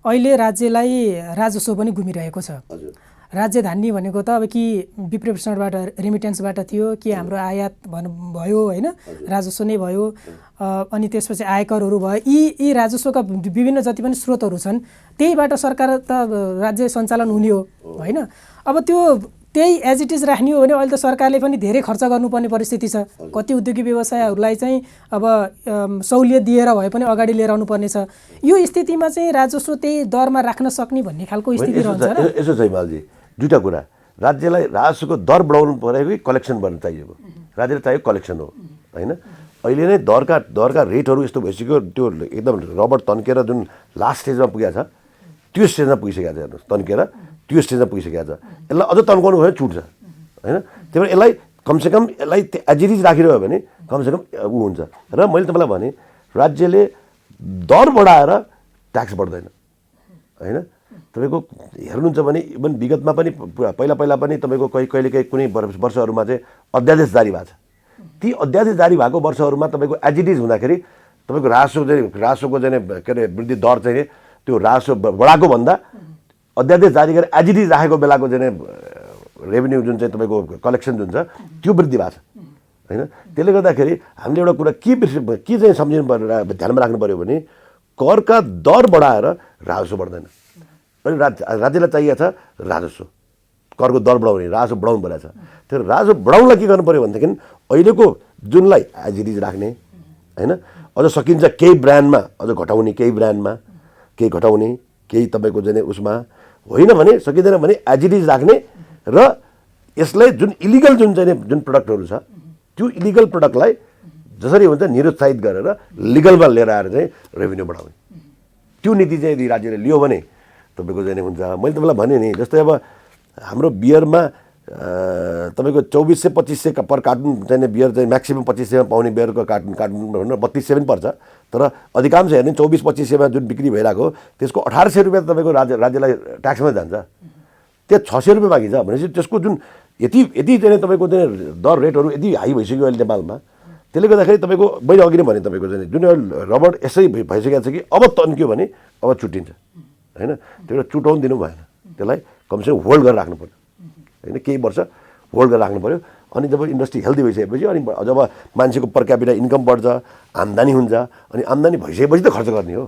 अहिले राज्यलाई राजस्व पनि गुमिरहेको छ। राज्य धान्ने भनेको त अब कि विप्रेषणबाट रेमिटेन्सबाट थियो कि हाम्रो आयात भयो होइन, राजस्व नै भयो, अनि त्यसपछि आयकरहरू भयो। यी राजस्वका विभिन्न जति पनि स्रोतहरू छन् त्यहीबाट सरकार त राज्य सञ्चालन हुने हो होइन। अब त्यही एज इट इज राख्ने हो भने अहिले त सरकारले पनि धेरै खर्च गर्नुपर्ने परिस्थिति छ। कति उद्योगी व्यवसायहरूलाई चाहिँ अब सहुलियत दिएर भए पनि अगाडि लिएर आउनुपर्ने छ। यो स्थितिमा चाहिँ राजस्व त्यही दरमा राख्न सक्ने भन्ने खालको स्थिति रहन्छ र यसो चाहिँ मालजी दुईवटा कुरा, राज्यलाई राजस्वको दर बढाउनु पऱ्यो कि कलेक्सन गर्न चाहिएको? राज्यले चाहिएको कलेक्सन हो होइन। अहिले नै दरका रेटहरू यस्तो भइसक्यो, त्यो एकदम रबर्ट तन्केर जुन लास्ट स्टेजमा पुगेको छ त्यो स्टेजमा पुगिसकेको छ। हेर्नुहोस् तन्केर त्यो स्टेजमा पुगिसकेको छ, यसलाई अझ तन्काउनु भयो भने छुट्छ होइन। त्यही भएर यसलाई कमसेकम यसलाई एज इट इज राखिरह्यो भने कमसेकम ऊ हुन्छ। र मैले तपाईँलाई भने राज्यले दर बढाएर ट्याक्स बढ्दैन होइन। तपाईँको हेर्नुहुन्छ भने इभन विगतमा पनि पहिला पनि तपाईँको कहिले कुनै वर्षहरूमा चाहिँ अध्यादेश जारी भएको छ। ती अध्यादेश जारी भएको वर्षहरूमा तपाईँको एज इट इज हुँदाखेरि तपाईँको राजस्वको चाहिँ के अरे वृद्धि दर चाहिँ त्यो राजस्व बढाएको भन्दा अध्यादेश जारी गरेर एज इट इज राखेको बेलाको चाहिँ रेभेन्यू जुन चाहिँ तपाईँको कलेक्सन जुन छ त्यो वृद्धि भएको छ होइन। त्यसले गर्दाखेरि हामीले एउटा कुरा के चाहिँ सम्झिनु पर्यो, ध्यानमा राख्नु पऱ्यो भने करका दर बढाएर राजस्व बढ्दैन। अनि राज्यलाई चाहिएको छ राजस्व, करको दर बढाउने, राजस्व बढाउनु परेको छ। त्यो राजस्व बढाउनलाई के गर्नु पऱ्यो भनेदेखि अहिलेको जुनलाई एज इट इज राख्ने होइन, अझ सकिन्छ केही ब्रान्डमा अझ घटाउने, केही ब्रान्डमा केही घटाउने, केही तपाईँको चाहिँ उसमा होइन भने सकिँदैन भने एज इट इज राख्ने र यसलाई जुन इलिगल जुन प्रडक्टहरू छ त्यो इलिगल प्रडक्टलाई जसरी हुन्छ निरुत्साहित गरेर लिगलमा लिएर आएर चाहिँ रेभेन्यू बढाउने, त्यो नीति चाहिँ यदि राज्यले लियो भने तपाईँको चाहिँ हुन्छ। मैले तपाईँलाई भने नि जस्तै अब हाम्रो बियरमा तपाईँको 2400-2500 पर कार्टुन चाहिँ बियर चाहिँ म्याक्सिमम् 2500मा पाउने बियरको कार्टुन भन्नु 3200 पनि पर्छ। तर अधिकांश हेर्ने 2400-2500मा जुन बिक्री भइरहेको त्यसको 1800 रुपियाँ तपाईँको राज्यलाई ट्याक्समा जान्छ। त्यहाँ 600 रुपियाँ बाँकी छ भनेपछि त्यसको जुन यति चाहिँ तपाईँको चाहिँ दर रेटहरू यति हाई भइसक्यो अहिले नेपालमा। त्यसले गर्दाखेरि तपाईँको मैले अघि नै भने तपाईँको चाहिँ जुन रबर यसै भइसकेको छ कि अब तन्क्यो भने अब छुट्टिन्छ होइन। त्यो छुटाउनु दिनु भएन, त्यसलाई कमसेकम होल्ड गरेर राख्नु पऱ्यो होइन, केही वर्ष होल्ड गरेर राख्नु पऱ्यो। अनि जब इन्डस्ट्री हेल्दी भइसकेपछि अनि जब मान्छेको पर क्यापिटा इन्कम बढ्छ, आम्दानी हुन्छ, अनि आम्दानी भइसकेपछि त खर्च गर्ने हो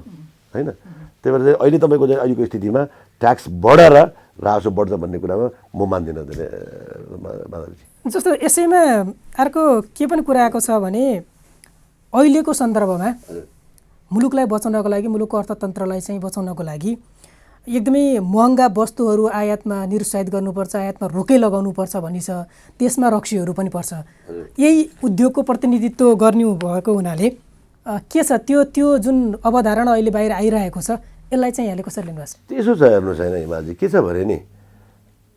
होइन। त्यही भएर चाहिँ अहिले तपाईँको चाहिँ अहिलेको स्थितिमा ट्याक्स बढाएर राजस्व बढ्छ भन्ने कुरामा म मान्दिनँ माधवजी। जस्तो यसैमा अर्को के पनि कुरा आएको छ भने अहिलेको सन्दर्भमा मुलुकलाई बचाउनको लागि, मुलुकको अर्थतन्त्रलाई चाहिँ बचाउनको लागि एकदमै महँगा वस्तुहरू आयातमा निरुत्साहित गर्नुपर्छ, आयातमा रोकै लगाउनुपर्छ भन्ने छ। त्यसमा रक्सीहरू पनि पर्छ। यही उद्योगको प्रतिनिधित्व गर्ने भएको हुनाले के छ त्यो जुन अवधारणा अहिले बाहिर आइरहेको छ यसलाई चाहिँ यहाँले कसरी लिनुभएको छ? त्यसो छ हेर्नुहोस् होइन हिमालजी, के छ भने नि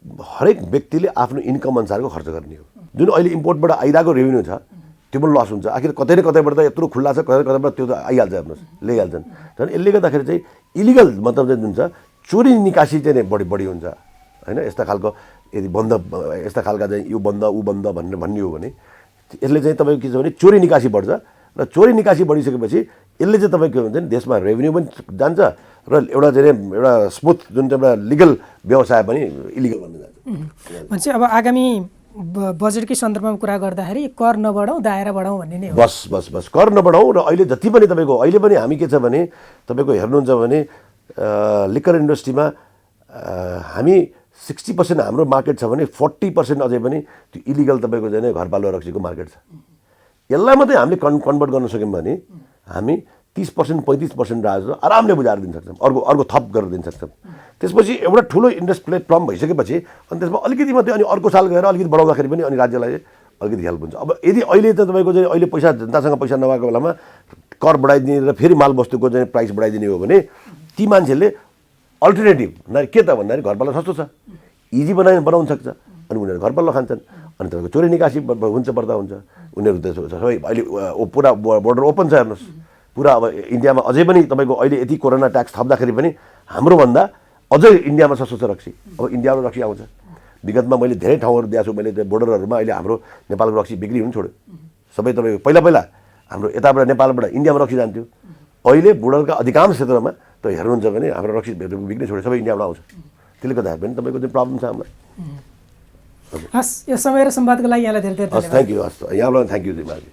हरेक व्यक्तिले आफ्नो इन्कम अनुसारको खर्च गर्ने हो। जुन अहिले इम्पोर्टबाट आइरहेको रेभेन्यू छ त्यो पनि लस हुन्छ। आखिर कतै न कतैबाट त यत्रो खुल्ला छ, कतै कतैबाट त्यो त आइहाल्छ, हेर्नुहोस् ल्याइहाल्छन्। झन् यसले गर्दाखेरि चाहिँ इलिगल मतलब चाहिँ जुन छ चोरी निकासी चाहिँ बढी हुन्छ होइन। यस्ता खालको यदि बन्द, यस्ता खालका चाहिँ यो बन्द ऊ बन्द भनेर भन्ने हो भने यसले चाहिँ तपाईँको के छ भने चोरी निकासी बढ्छ र चोरी निकासी बढिसकेपछि यसले चाहिँ तपाईँको के हुन्छ भने देशमा रेभेन्यू पनि जान्छ र एउटा चाहिँ एउटा स्मुथ जुन चाहिँ एउटा लिगल व्यवसाय पनि इलिगल बन्न जान्छ। भनेपछि अब आगामी बजेटकै सन्दर्भमा कुरा गर्दाखेरि कर नबढाउँ दायरा बढाउँ भन्ने नै हो। बस कर नबढाउँ। र अहिले जति पनि तपाईँको अहिले पनि हामी के छ भने तपाईँको हेर्नुहुन्छ भने लिकर इन्डस्ट्रीमा हामी 60% हाम्रो मार्केट छ भने 40% अझै पनि त्यो इलिगल तपाईँको चाहिँ घरपालुवा रक्सीको मार्केट छ। यसलाई मात्रै हामीले कन्भर्ट गर्न सक्यौँ भने हामी 30%-35% राजस्व आरामले बुझाएर दिन सक्छौँ, अर्को थप गरेर दिन सक्छौँ। त्यसपछि एउटा ठुलो इन्डस्ट्री प्लेटफर्म भइसकेपछि अनि त्यसमा अलिकति मात्रै अनि अर्को साल गएर अलिकति बढाउँदाखेरि पनि अनि राज्यलाई अलिकति हेल्प हुन्छ। अब यदि अहिले त तपाईँको चाहिँ अहिले पैसा जनतासँग पैसा नभएको बेलामा कर बढाइदिने र फेरि माल वस्तुको चाहिँ प्राइस बढाइदिने हो भने ती मान्छेले अल्टरनेटिभ के त भन्दाखेरि घरपालुवा सस्तो छ, इजी बनाउन सक्छ, अनि उनीहरू घरपालुवा खान्छन्। अनि तपाईँको चोरी निकासी हुन्छ पर्दा हुन्छ। उनीहरू त सबै अहिले पुरा बोर्डर ओपन छ हेर्नुहोस् पुरा। अब इन्डियामा अझै पनि तपाईँको अहिले यति कोरोना ट्याक्स थप्दाखेरि पनि हाम्रोभन्दा अझै इन्डियामा सस्तो छ रक्सी। अब इन्डियाबाट रक्सी आउँछ। विगतमा मैले धेरै ठाउँहरू दिएको छु, मैले बोर्डरहरूमा अहिले हाम्रो नेपालको रक्सी बिक्री हुनु छोड्यो। सबै तपाईँको पहिला हाम्रो यताबाट नेपालबाट इन्डियामा रक्सी जान्थ्यो। अहिले बोर्डरका अधिकांश क्षेत्रमा त हेर्नुहुन्छ भने हाम्रो रक्सी बिक्री छोड्यो, सबै इन्डियाबाट आउँछ। त्यसले गर्दाखेरि पनि तपाईँको चाहिँ प्रब्लम छ हामीलाई। हस्, यो समय र संवादको लागि यहाँलाई धेरै धेरै धन्यवाद। Thank you. हस्, यहाँबाट थ्याङ्क यू दिमाजी।